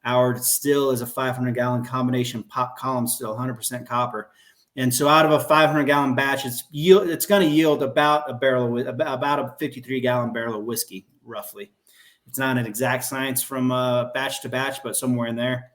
Our still is a 500-gallon combination pop column still, 100% copper. And so out of a 500-gallon batch, it's going to yield about a 53-gallon barrel of whiskey, roughly. It's not an exact science from batch to batch, but somewhere in there.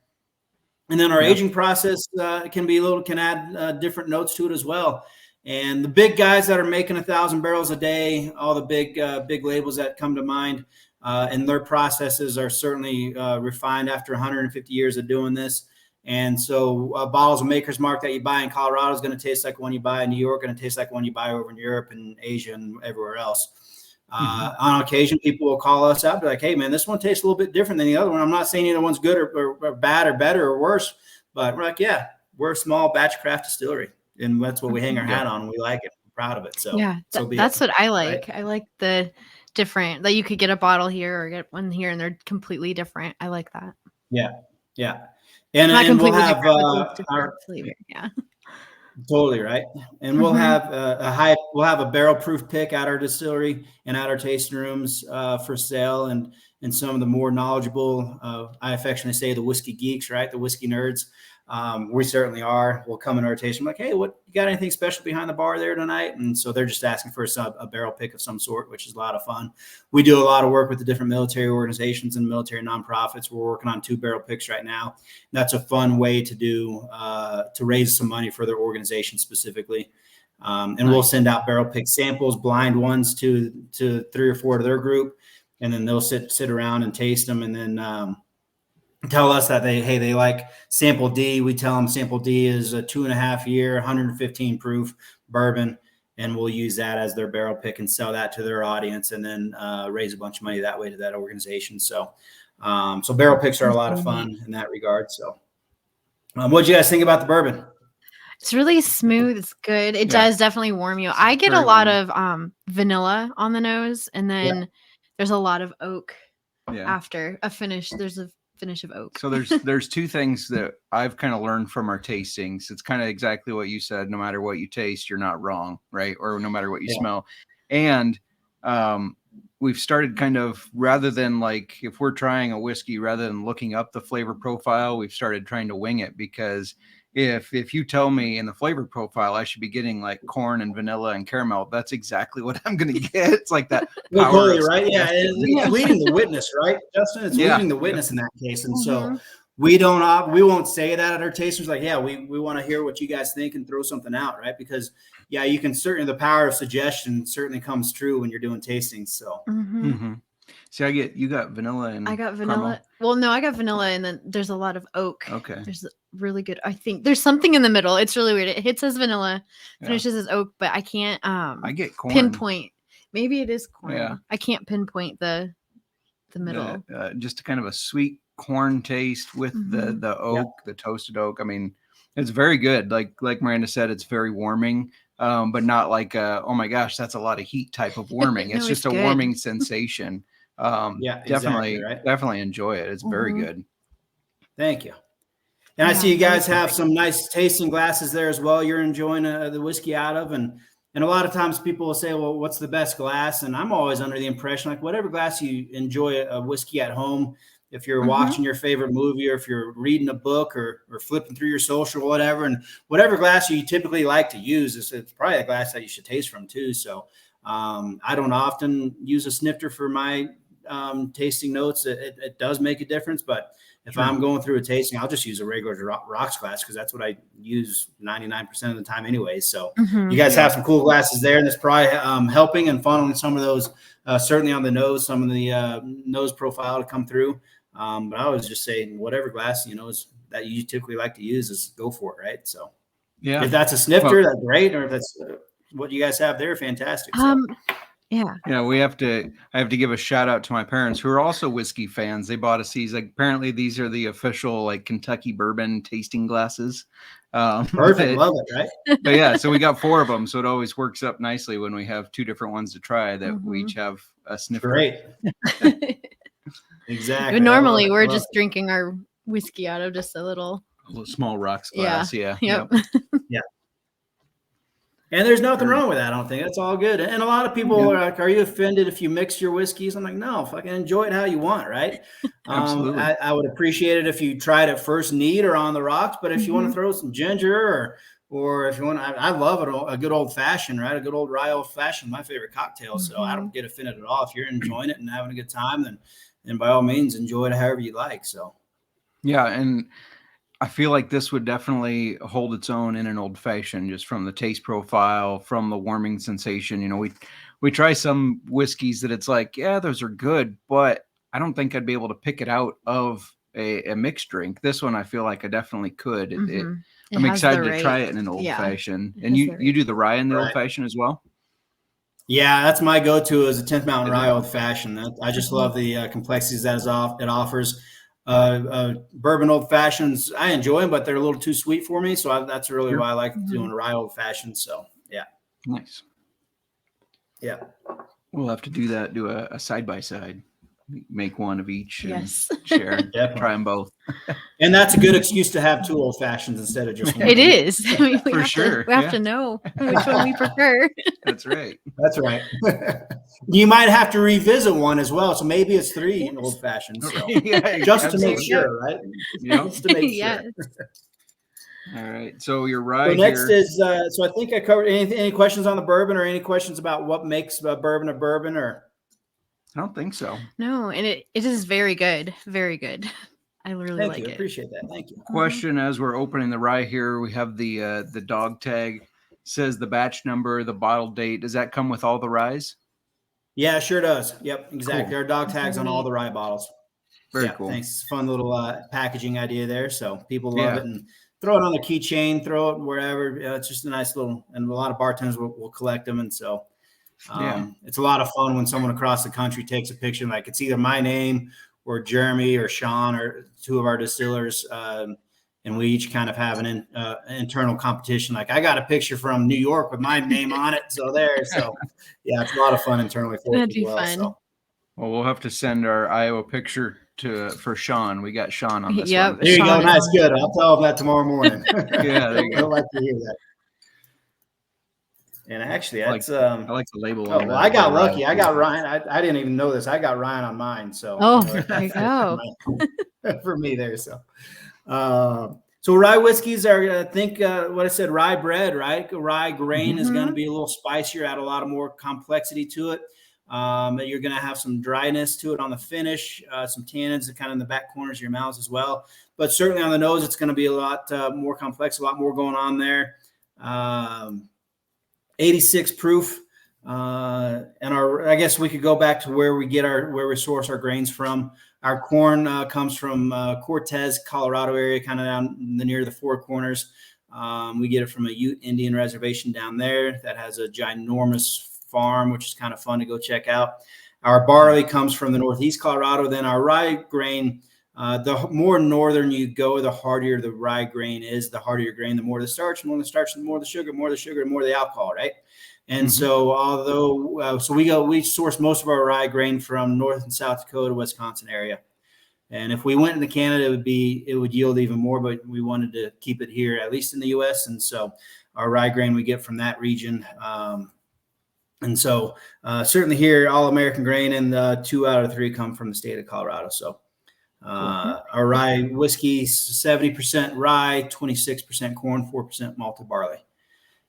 And then our aging process can add different notes to it as well. And the big guys that are making 1,000 barrels a day, all the big labels that come to mind, and their processes are certainly refined after 150 years of doing this. And so bottles of Maker's Mark that you buy in Colorado is going to taste like one you buy in New York, going to taste like one you buy over in Europe and Asia and everywhere else. On occasion, people will call us up, be like, hey, man, this one tastes a little bit different than the other one. I'm not saying either one's good or bad or better or worse, but we're like, yeah, we're a small batch craft distillery, and that's what we hang our hat on. And we like it. We're proud of it. So that's what I like. Right? I like the different, that you could get a bottle here or get one here, and they're completely different. I like that. Yeah. And we'll have our flavor. Yeah. Totally right. And we'll have a barrel proof pick at our distillery and at our tasting rooms for sale. And some of the more knowledgeable, I affectionately say the whiskey geeks, right? The whiskey nerds. We certainly are. We'll come in our tasting like, hey, what, you got anything special behind the bar there tonight? And so they're just asking for a barrel pick of some sort, which is a lot of fun. We do a lot of work with the different military organizations and military nonprofits. We're working on 2 barrel picks right now. That's a fun way to do to raise some money for their organization specifically. And we'll send out barrel pick samples, blind ones to 3 or 4 to their group, and then they'll sit around and taste them, and then tell us that they like sample D. We tell them sample D is a 2.5-year, 115 proof bourbon, and we'll use that as their barrel pick and sell that to their audience, and then raise a bunch of money that way to that organization. So barrel picks are a lot of fun in that regard. So what do you guys think about the bourbon? It's really smooth. It's good. It does definitely warm you. I get a lot of vanilla on the nose, and then there's a lot of oak after a finish. There's a finish of oak. So there's 2 things that I've kind of learned from our tastings. It's kind of exactly what you said. No matter what you taste, you're not wrong, right? Or no matter what you smell. And we've started kind of, rather than like, if we're trying a whiskey, rather than looking up the flavor profile, we've started trying to wing it, because if you tell me in the flavor profile I should be getting like corn and vanilla and caramel, that's exactly what I'm going to get. It's like that. Totally right. Yeah. It's leading the witness, right, Justin? It's leading the witness in that case. And so we won't say that at our tastings. Like, we want to hear what you guys think and throw something out, right? Because you can certainly, the power of suggestion certainly comes true when you're doing tastings. So. See, you got vanilla and I got vanilla. caramel? Well, no, I got vanilla, and then there's a lot of oak. Okay. There's really good. I think there's something in the middle. It's really weird. It hits as vanilla, finishes as oak, but I can't I get corn. pinpoint. Maybe it is corn. Yeah. I can't pinpoint the middle. Just kind of a sweet corn taste with the oak, the toasted oak. I mean, it's very good. Like Miranda said, it's very warming. But not like oh my gosh, that's a lot of heat type of warming. It's just a warming sensation. Definitely enjoy it. It's very good. Thank you. And I see you guys have some nice tasting glasses there as well. You're enjoying the whiskey out of, and a lot of times people will say, well, what's the best glass? And I'm always under the impression, like, whatever glass you enjoy a whiskey at home, if you're watching your favorite movie, or if you're reading a book, or flipping through your social or whatever, and whatever glass you typically like to use, it's probably a glass that you should taste from too. So I don't often use a snifter for my tasting notes. It does make a difference, but if I'm going through a tasting, I'll just use a regular rocks glass because that's what I use 99% of the time anyways. So you guys have some cool glasses there, and it's probably helping and funneling some of those, certainly on the nose, some of the nose profile to come through. But I always just say whatever glass, is that you typically like to use is go for it, right? So if that's a snifter, that's great. Or if that's what you guys have there, fantastic. So. Yeah. I have to give a shout out to my parents who are also whiskey fans. They bought us these. Like, apparently these are the official like Kentucky bourbon tasting glasses. Perfect. Love it. Right. But yeah, so we got 4 of them. So it always works up nicely when we have 2 different ones to try that we each have a sniffer. Great. Exactly. But normally we're just drinking our whiskey out of just a little small rocks glass. Yeah. Yep. Yeah. And there's nothing wrong with that. I don't think that's all good. And a lot of people are like, "Are you offended if you mix your whiskeys?" I'm like, "No, fucking enjoy it how you want, right?" Absolutely. I would appreciate it if you tried it first neat or on the rocks. But if you want to throw some ginger or if you want, I love it, a good old fashioned, right? A good old rye old fashioned, my favorite cocktail. So I don't get offended at all. If you're enjoying it and having a good time, then by all means enjoy it however you like. So yeah, and I feel like this would definitely hold its own in an old fashioned, just from the taste profile, from the warming sensation. We try some whiskeys that it's like, yeah, those are good, but I don't think I'd be able to pick it out of a mixed drink. This one, I feel like I definitely could. I'm excited to try it in an old fashioned. And you do the rye in the old fashioned as well? Yeah, that's my go-to is a 10th Mountain Rye old fashioned. I just love the complexities that it offers. Bourbon old fashions, I enjoy them, but they're a little too sweet for me. So that's really why I like doing a rye old fashioned. So yeah, nice. Yeah, we'll have to do that. Do a side by side, make one of each. Yes, and share. Try them both. And that's a good excuse to have 2 old fashions instead of just one. It is. We have to know which one we prefer. That's right. That's right. You might have to revisit one as well. So maybe it's 3 old fashions. So. Just to make sure, right? Just to make sure. All right. So you're right. So next is so I think I covered any questions on the bourbon or any questions about what makes bourbon a bourbon or. I don't think so. No, and it is very good. Very good. I really like it. I appreciate that. Thank you. Question as we're opening the rye here, we have the dog tag. Says the batch number, the bottle date. Does that come with all the ryes? Yeah, sure does. Yep, exactly. Cool. There are dog tags on all the rye bottles. Very cool. Thanks. Fun little packaging idea there. So people love it and throw it on the keychain, throw it wherever. It's just a nice little, and a lot of bartenders will collect them. And so it's a lot of fun when someone across the country takes a picture. Like it's either my name or Jeremy or Sean or 2 of our distillers. And we each kind of have an internal competition. Like I got a picture from New York with my name on it. So it's a lot of fun internally for That'd us be as well. fun. So. Well, we'll have to send our Iowa picture for Sean. We got Sean on this one. There you go. Nice. Good. I'll tell him that tomorrow morning. Yeah, there you go. I'd like to hear that. And actually, that's I like the label. Oh, well, I got lucky. I got Ryan. I didn't even know this. I got Ryan on mine. So there you go. For me there. So rye whiskeys are, I think, what I said, rye bread, right? Rye grain is going to be a little spicier, add a lot of more complexity to it. You're going to have some dryness to it on the finish, some tannins kind of in the back corners of your mouth as well. But certainly on the nose, it's going to be a lot more complex, a lot more going on there. 86 proof. And I guess we could go back to where we source our grains from. Our corn comes from Cortez, Colorado area, kind of down near the Four Corners. We get it from a Ute Indian reservation down there that has a ginormous farm, which is kind of fun to go check out. Our barley comes from the Northeast Colorado. Then our rye grain, the more northern you go, the hardier the rye grain is. The harder your grain, the more the starch, the more the starch, the more the sugar, the more the alcohol, right? And so although we source most of our rye grain from North and South Dakota, Wisconsin area. And if we went into Canada, it would yield even more, but we wanted to keep it here, at least in the US. And so our rye grain we get from that region. And so certainly here, all American grain, and 2 out of 3 come from the state of Colorado. So our rye whiskey, 70% rye, 26% corn, 4% malted barley.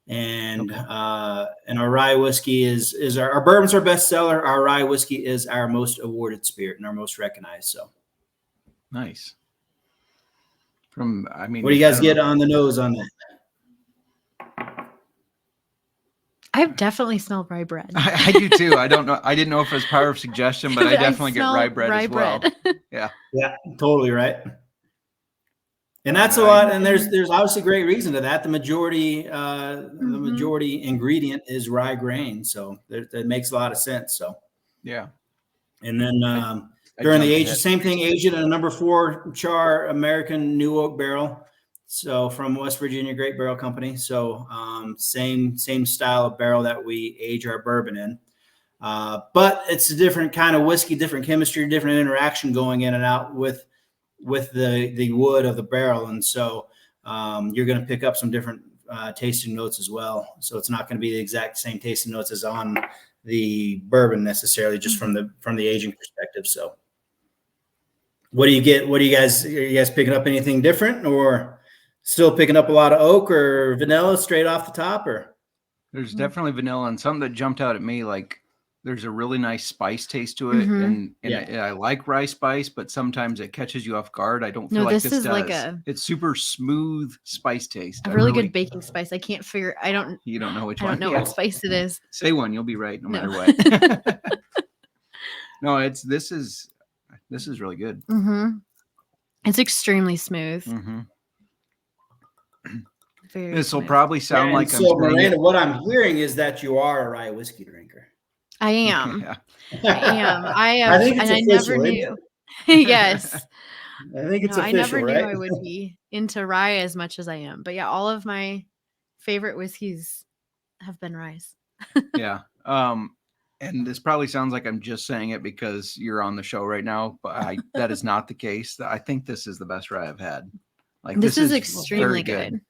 And our rye whiskey is our bourbon's our best seller. Our rye whiskey is our most awarded spirit and our most recognized. So Nice. What do you guys get on the nose on that? I've definitely smelled rye bread. I do too. I don't know. I didn't know if it was power of suggestion, but I definitely get smell rye bread as well. Yeah. Yeah, totally right. And that's a lot. And there's obviously great reason to that. The majority ingredient is rye grain, so that makes a lot of sense. So yeah. And then during the age, same thing, aged in a number 4 char American New Oak barrel. So from West Virginia Great Barrel Company. So same style of barrel that we age our bourbon in. But it's a different kind of whiskey, different chemistry, different interaction going in and out with the wood of the barrel. And so you're going to pick up some different tasting notes as well. So it's not going to be the exact same tasting notes as on the bourbon necessarily, just from the aging perspective. So what do you get? Are you guys picking up anything different, or still picking up a lot of oak or vanilla straight off the top? Or there's definitely vanilla, and something that jumped out at me, like there's a really nice spice taste to it. And I like rye spice, but sometimes it catches you off guard. I don't feel like this does. It's super smooth spice taste. A really good baking spice. I can't figure. You don't know which one. one. I don't know what spice it is. Say one, you'll be right no matter what. No, this is really good. It's extremely smooth. This will probably sound like so Miranda, what I'm hearing is that you are a rye whiskey drinker. I am. I am. I think it's official, I never knew. Yes. I think it's official, I never knew right? I would be into rye as much as I am. But yeah, all of my favorite whiskeys have been ryes. Yeah. And this probably sounds like I'm just saying it because you're on the show right now, but that is not the case. I think this is the best rye I've had. Like this is extremely good.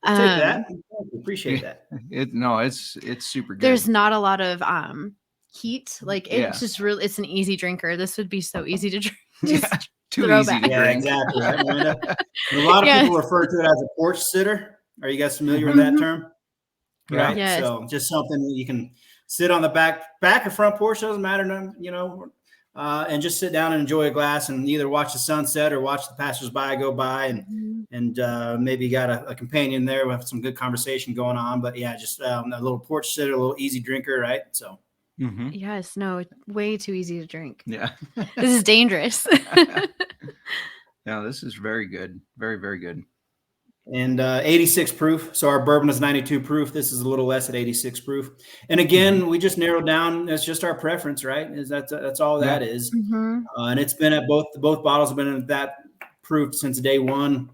Take that. Appreciate that. It's super good. There's not a lot of heat. Like it's just really, it's an easy drinker. This would be so easy to drink. Too easy to drink. Yeah, exactly. Right, Miranda? A lot of people refer to it as a porch sitter. Are you guys familiar with that term? Yeah. Right. Yes. So just something that you can sit on the back or front porch, doesn't matter, and just sit down and enjoy a glass and either watch the sunset or watch the passersby go by, and maybe got a companion there with some good conversation going on. But yeah, just a little porch sitter, a little easy drinker, right? So yes, no, way too easy to drink. Yeah, this is dangerous. No, this is very good, very, very good. And 86 proof. So our bourbon is 92 proof. This is a little less at 86 proof. And again, we just narrowed down. That's just our preference, right? That's all that is. And it's been at both bottles have been at that proof since day one.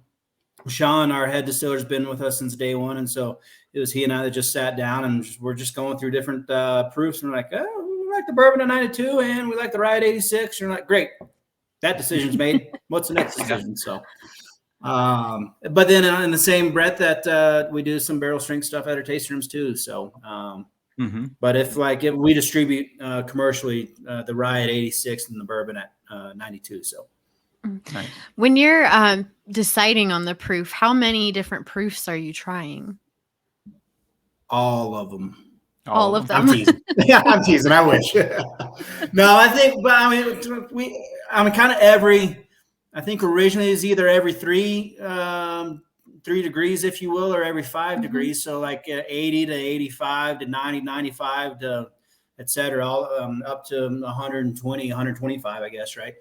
Sean, our head distiller, has been with us since day one. And so it was he and I that just sat down and we're just going through different proofs. And we're like, oh, we like the bourbon at 92 and we like the rye at 86. And we're like, great. That decision's made. What's the next decision? So but then in the same breath that we do some barrel strength stuff at our tasting rooms too. So, but if we distribute commercially the rye at 86 and the bourbon at 92. So nice. When you're deciding on the proof, how many different proofs are you trying? All of them. All of them. I'm teasing. I'm teasing. I wish. No, I think, but kind of every. I think originally is either every 3 degrees, if you will, or every 5 degrees. So like 80 to 85 to 90, 95 to et cetera, all up to 120, 125, I guess. Right.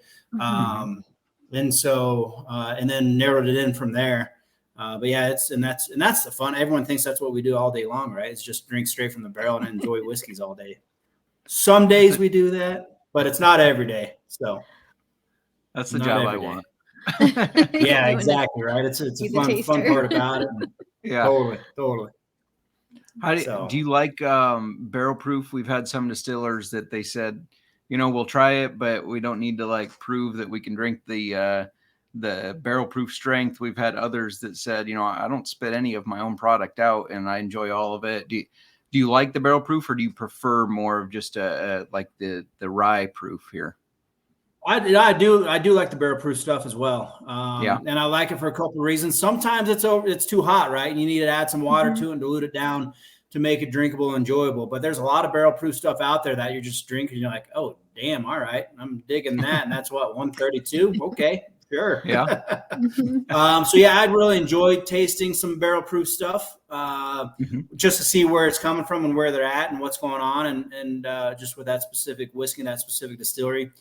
And so, and then narrowed it in from there. But yeah, that's the fun. Everyone thinks that's what we do all day long, right? It's just drink straight from the barrel and enjoy whiskeys all day. Some days we do that, but it's not every day. So. That's the job I want. Yeah, exactly. Right. It's a fun part about it. Yeah, totally. Do you like barrel proof? We've had some distillers that they said, we'll try it, but we don't need to prove that we can drink the barrel proof strength. We've had others that said, I don't spit any of my own product out and I enjoy all of it. Do you like the barrel proof, or do you prefer more of just like the rye proof here? I do like the barrel proof stuff as well. Yeah. And I like it for a couple of reasons. Sometimes it's too hot, right? And you need to add some water Mhm. to it and dilute it down to make it drinkable and enjoyable. But there's a lot of barrel proof stuff out there that you're just drinking. You're like, oh, damn. All right. I'm digging that. And that's what, 132. Okay. Sure. Yeah. So yeah, I'd really enjoy tasting some barrel proof stuff, just to see where it's coming from and where they're at and what's going on. And just with that specific whiskey, that specific distillery.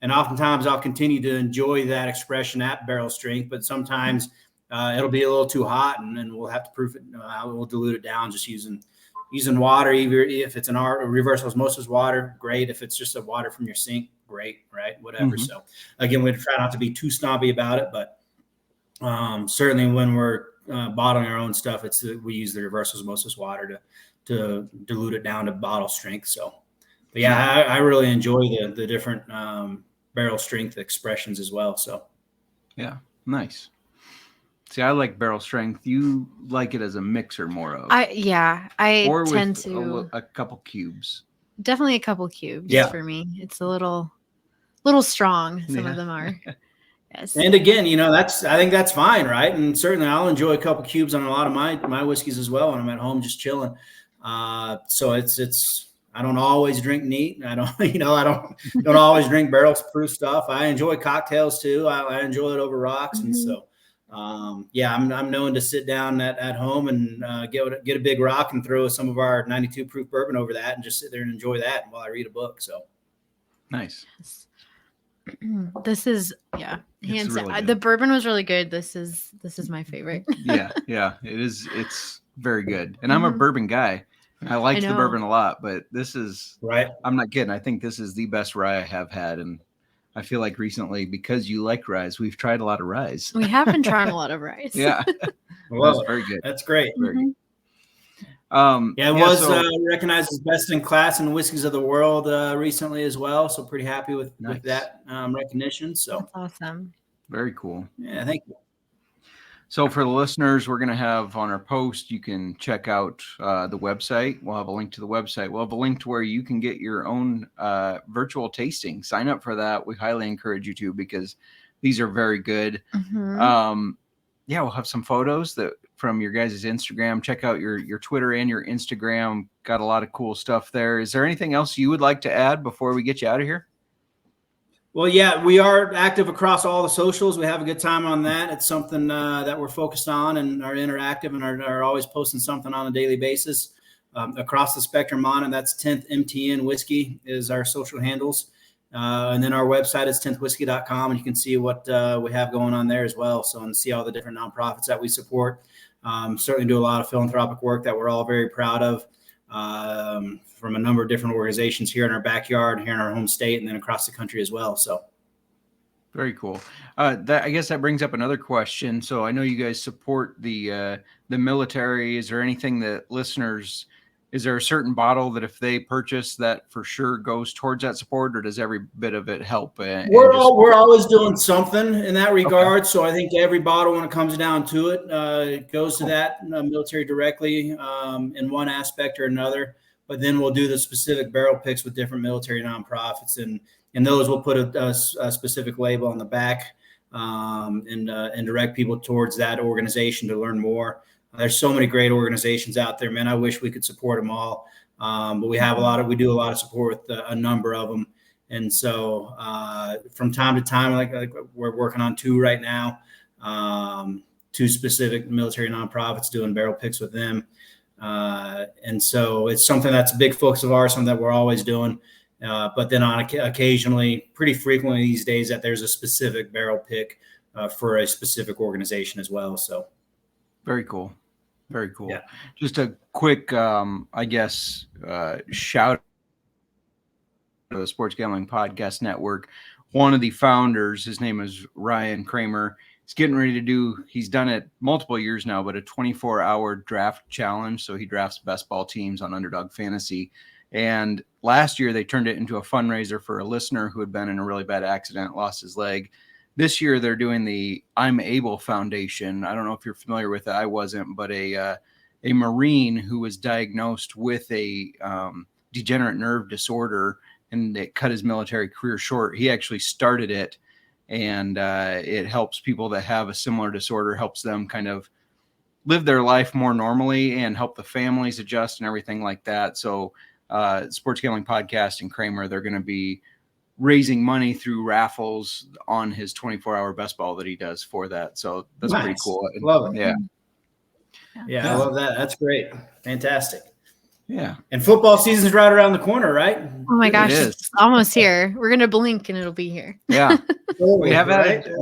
And oftentimes I'll continue to enjoy that expression at barrel strength, but sometimes it'll be a little too hot and we'll have to proof it. We'll dilute it down just using water. Either if it's a reverse osmosis water, great. If it's just a water from your sink, great, right? Whatever. So again, we try not to be too snobby about it, but certainly when we're bottling our own stuff, we use the reverse osmosis water to dilute it down to bottle strength. So, but yeah, I really enjoy the different barrel strength expressions as well. So, yeah, nice. See, I like barrel strength. You like it as a mixer more of. I or tend with to a couple cubes. definitely a couple cubes for me. It's a little strong. Some of them are. Yes. And again, I think that's fine, right? And certainly I'll enjoy a couple cubes on a lot of my whiskeys as well when I'm at home just chilling. So it's I don't always drink neat. I don't I don't always drink barrel proof stuff. I enjoy cocktails too. I enjoy it over rocks. And so I'm known to sit down at home and get a big rock and throw some of our 92 proof bourbon over that and just sit there and enjoy that while I read a book. So nice. Yes. This is hands really down. The bourbon was really good. This is my favorite. yeah, it is. It's very good. And I'm a bourbon guy. I liked the bourbon a lot, but this is right. I'm not kidding. I think this is the best rye I have had, and I feel like recently, because you like ryes, we've tried a lot of ryes. We have been trying a lot of ryes. Yeah, well, that's very good. That's great. Very good. It was recognized as best in class in whiskeys of the world recently as well. So pretty happy with that recognition. So that's awesome. Very cool. Yeah, thank you. So for the listeners, we're going to have on our post, you can check out the website. We'll have a link to the website. We'll have a link to where you can get your own virtual tasting. Sign up for that. We highly encourage you to, because these are very good. We'll have some photos from your guys' Instagram. Check out your Twitter and your Instagram. Got a lot of cool stuff there. Is there anything else you would like to add before we get you out of here? Well, yeah, we are active across all the socials. We have a good time on that. It's something that we're focused on and are interactive and are always posting something on a daily basis across the spectrum on it. That's 10th MTN Whiskey is our social handles. And then our website is 10thwhiskey.com, and you can see what we have going on there as well. So, and see all the different nonprofits that we support. Certainly do a lot of philanthropic work that we're all very proud of. From a number of different organizations here in our backyard, here in our home state, and then across the country as well. So very cool. I guess that brings up another question. So I know you guys support the military. Is there anything that listeners, is there a certain bottle that if they purchase that for sure goes towards that support, or does every bit of it help? We're always doing something in that regard. Okay. So I think every bottle, when it comes down to it, it goes to that military directly in one aspect or another. But then we'll do the specific barrel picks with different military nonprofits, and those will put a specific label on the back and direct people towards that organization to learn more. There's so many great organizations out there, man. I wish we could support them all, but we do a lot of support with a number of them. And so from time to time, like we're working on 2 right now, 2 specific military nonprofits, doing barrel picks with them. And so it's something that's a big focus of ours, something that we're always doing. But then occasionally, pretty frequently these days, that there's a specific barrel pick for a specific organization as well. So very cool. Very cool. Yeah. Just a quick, shout to the Sports Gambling Podcast Network. One of the founders, his name is Ryan Kramer. He's getting ready to he's done it multiple years now, but a 24-hour draft challenge. So he drafts best ball teams on Underdog Fantasy. And last year they turned it into a fundraiser for a listener who had been in a really bad accident, lost his leg. This year they're doing the I'm Able Foundation. I don't know if you're familiar with it. I wasn't, but a Marine who was diagnosed with a degenerate nerve disorder and it cut his military career short. He actually started it, and it helps people that have a similar disorder, helps them kind of live their life more normally and help the families adjust and everything like that. So Sports Gambling Podcast and Kramer, they're going to be raising money through raffles on his 24-hour best ball that he does for that. So that's pretty cool. Love it. Yeah. Yeah, I love that. That's great. Fantastic. Yeah. And football season's right around the corner, right? Oh my gosh, is. it's almost here. We're gonna blink and it'll be here. Yeah. We have Right? had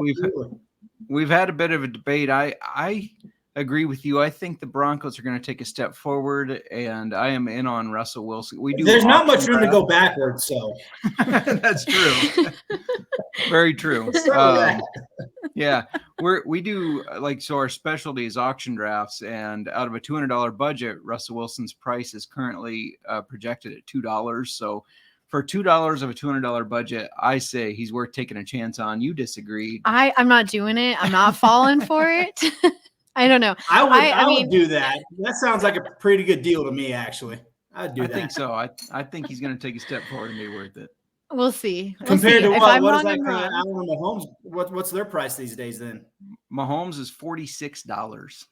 we've had a bit of a debate. I agree with you. I think the Broncos are going to take a step forward, and I am in on Russell Wilson. There's not much room to go backwards, so That's true. Very true. Yeah, we do so our specialty is auction drafts, and out of a $200 budget, Russell Wilson's price is currently projected at $2. So for $2 of a $200 budget, I say he's worth taking a chance on. You disagree? I'm not doing it. I'm not falling for it. I don't know. I would do that. That sounds like a pretty good deal to me, actually. I'd do that. I think so. I think he's going to take a step forward and be worth it. We'll see. Compared to If what? I'm What is wrong, that I'm kind of wrong. Allen Mahomes? What's their price these days then? Mahomes is $46,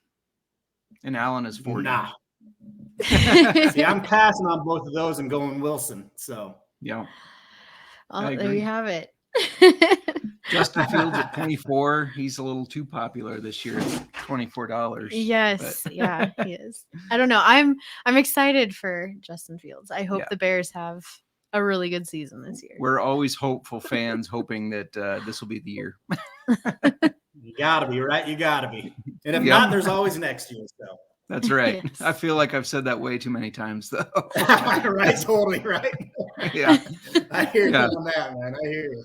and Allen is $40. Nah. See, I'm passing on both of those and going Wilson. So Yeah. Well, I there agree. you have it. Justin Fields at 24. He's a little too popular this year. $24. Yes, yeah, he is. I don't know. I'm excited for Justin Fields. I hope Yeah. the Bears have a really good season this year. We're always hopeful fans, hoping that this will be the year. you gotta be right. You gotta be. And if Yeah. not, there's always next year. So That's right. Yes. I feel like I've said that way too many times, though. right, totally right. Yeah. I hear Yeah. you on that, man. I hear you.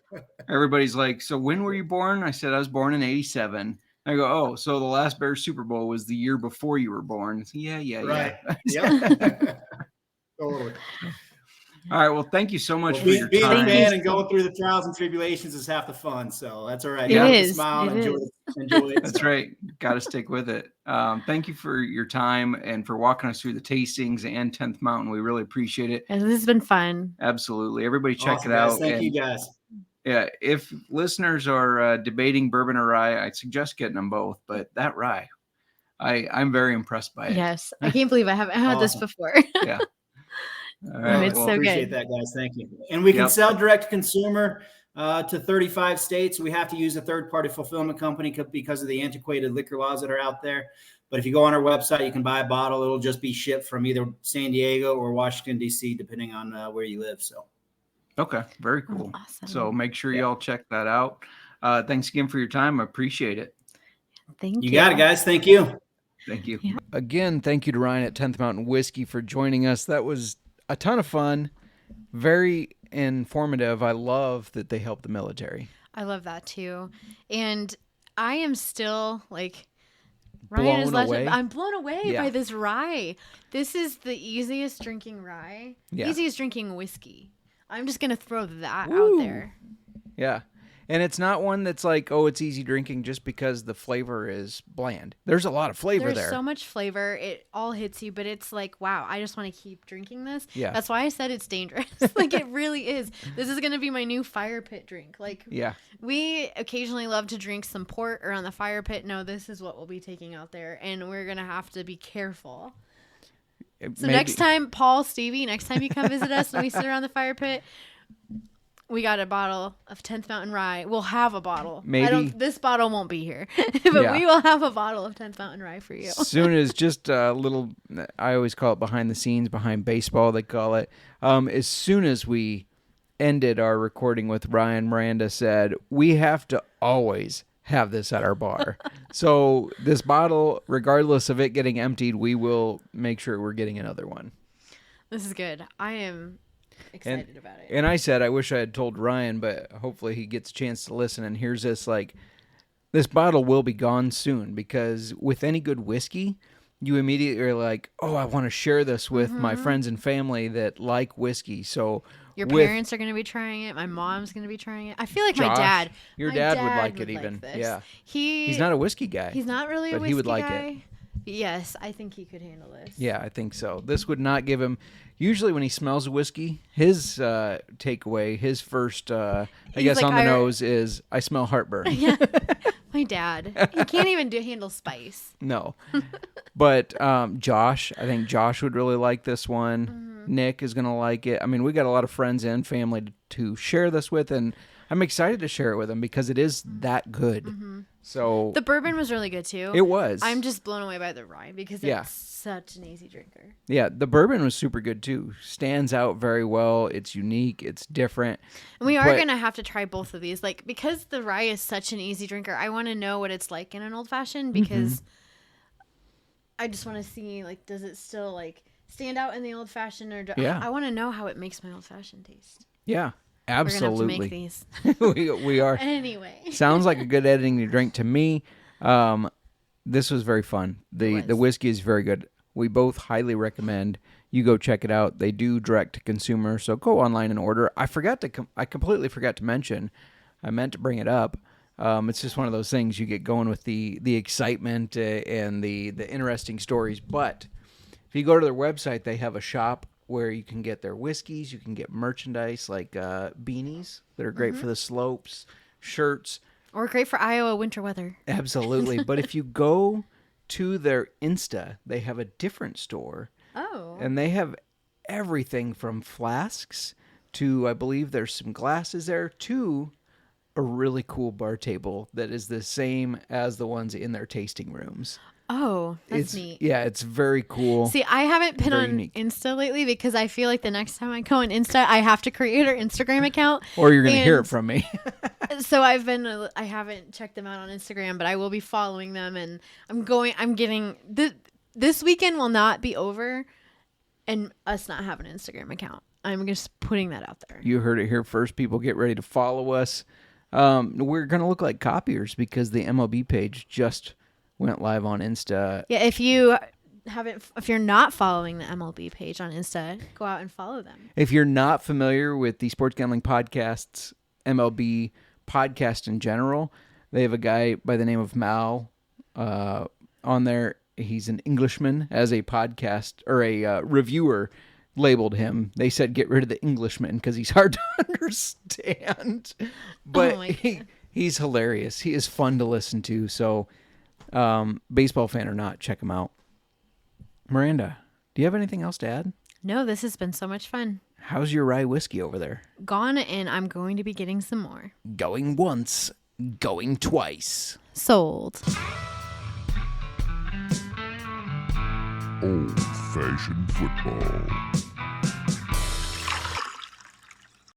Everybody's like, so when were you born? I said I was born in 87. I go, oh, so the last Bears Super Bowl was the year before you were born. Yeah. Right. Yep. Totally. All right. Well, thank you so much for Being your a time. fan and going through the trials and tribulations is half the fun. So that's all right. It You have to is. smile and It enjoy it. That's So, right. Got to stick with it. Thank you for your time and for walking us through the tastings and 10th Mountain. We really appreciate it. And this has been fun. Absolutely. Everybody check awesome, it guys. out. Thank And, you, guys. yeah, if listeners are debating bourbon or rye, I'd suggest getting them both. But that rye, I'm very impressed by it. Yes, I can't believe I haven't had this Awesome. before. Yeah. All And right. it's Well, so Appreciate good. that, guys. Thank you. And we can Yep. sell direct to consumer to 35 states. We have to use a third-party fulfillment company because of the antiquated liquor laws that are out there. But if you go on our website, you can buy a bottle. It'll just be shipped from either San Diego or Washington, D.C., depending on where you live. So okay. Very cool. Awesome. So make sure you all check that out. Thanks again for your time. I appreciate it. Thank you. you got it, guys. Thank you. Thank you. Yeah. Again, thank you to Ryan at 10th Mountain Whiskey for joining us. That was a ton of fun. Very informative. I love that they help the military. I love that too. And I am still like Blown is away? I'm blown away Yeah. by this rye. This is the easiest drinking rye. Yeah. Easiest drinking whiskey. I'm just gonna throw that Woo. out there. Yeah. And it's not one that's like, oh, it's easy drinking just because the flavor is bland. There's a lot of flavor There's there. so much flavor. It all hits you, but it's like, wow, I just want to keep drinking this. Yeah. That's why I said it's dangerous. Like it really is. This is gonna be my new fire pit drink. Like Yeah. we occasionally love to drink some port around the fire pit. No, this is what we'll be taking out there, and we're gonna have to be careful. So next time, Paul, Stevie, next time you come visit us and we sit around the fire pit, we got a bottle of 10th Mountain Rye. We'll have a bottle. Maybe. This bottle won't be here, but Yeah. we will have a bottle of 10th Mountain Rye for you. soon as just a little, I always call it behind the scenes, behind baseball, they call it. As soon as we ended our recording with Ryan, Miranda said, we have to always have this at our bar. So this bottle, regardless of it getting emptied, we will make sure we're getting another one. This is good. I am excited about it. And I said, I wish I had told Ryan, but hopefully he gets a chance to listen and hears this. Like, this bottle will be gone soon, because with any good whiskey, you immediately are like, oh, I want to share this with my friends and family that like whiskey. So Your with parents are going to be trying it. My mom's going to be trying it. I feel like my Josh, dad. your my dad would like it would even. this. Yeah. He's He's not a whiskey guy. He's not really a but whiskey he would like guy. it. Yes, I think he could handle this. Yeah, I think so. This would not give him. Usually, when he smells a whiskey, his takeaway, his first, I guess, like, on the nose is, I smell heartburn. Yeah. My dad. He can't even handle spice. No. But Josh, I think Josh would really like this one. Mm-hmm. Nick is going to like it. I mean, we got a lot of friends and family to share this with, and I'm excited to share it with them because it is that good. Mm-hmm. So The bourbon was really good too. it was. I'm just blown away by the rye because it's Yeah. such an easy drinker. Yeah, the bourbon was super good too. Stands out very well. It's unique. It's different. And we are But- going to have to try both of these. Like, because the rye is such an easy drinker, I want to know what it's like in an old fashioned because I just want to see, like, does it still, like, stand out in the old fashioned or Yeah. I want to know how it makes my old fashioned taste. Yeah, We're going to have to absolutely. make these. we are. Anyway. Sounds like a good editing to drink to me. This was very fun. The whiskey is very good. We both highly recommend you go check it out. They do direct to consumer, so go online and order. I completely forgot to mention. I meant to bring it up. It's just one of those things you get going with the excitement and the interesting stories. But if you go to their website, they have a shop where you can get their whiskeys. You can get merchandise like beanies that are great for the slopes, shirts. Or great for Iowa winter weather. Absolutely. But if you go to their Insta, they have a different store. Oh. And they have everything from flasks to, I believe there's some glasses there, to a really cool bar table that is the same as the ones in their tasting rooms. Oh, that's It's neat. Yeah, it's very cool. See, I haven't been Very on unique. Insta lately because I feel like the next time I go on Insta, I have to create our Instagram account. Or you're going to hear it and- from me. So I haven't checked them out on Instagram, but I will be following them, and this weekend will not be over and us not have an Instagram account. I'm just putting that out there. You heard it here first, people. Get ready to follow us. We're going to look like copiers because the MLB page just went live on Insta. Yeah, if you're not following the MLB page on Insta, go out and follow them. If you're not familiar with the Sports Gambling Podcast's MLB podcast in general, they have a guy by the name of Mal on there. He's an Englishman. As a podcast or a reviewer labeled him, they said get rid of the Englishman because he's hard to understand. But he's hilarious. He is fun to listen to. So baseball fan or not, check him out. Miranda, do you have anything else to add? No, this has been so much fun. How's your rye whiskey over there? Gone, and I'm going to be getting some more. Going once, going twice. Sold. Old-fashioned football.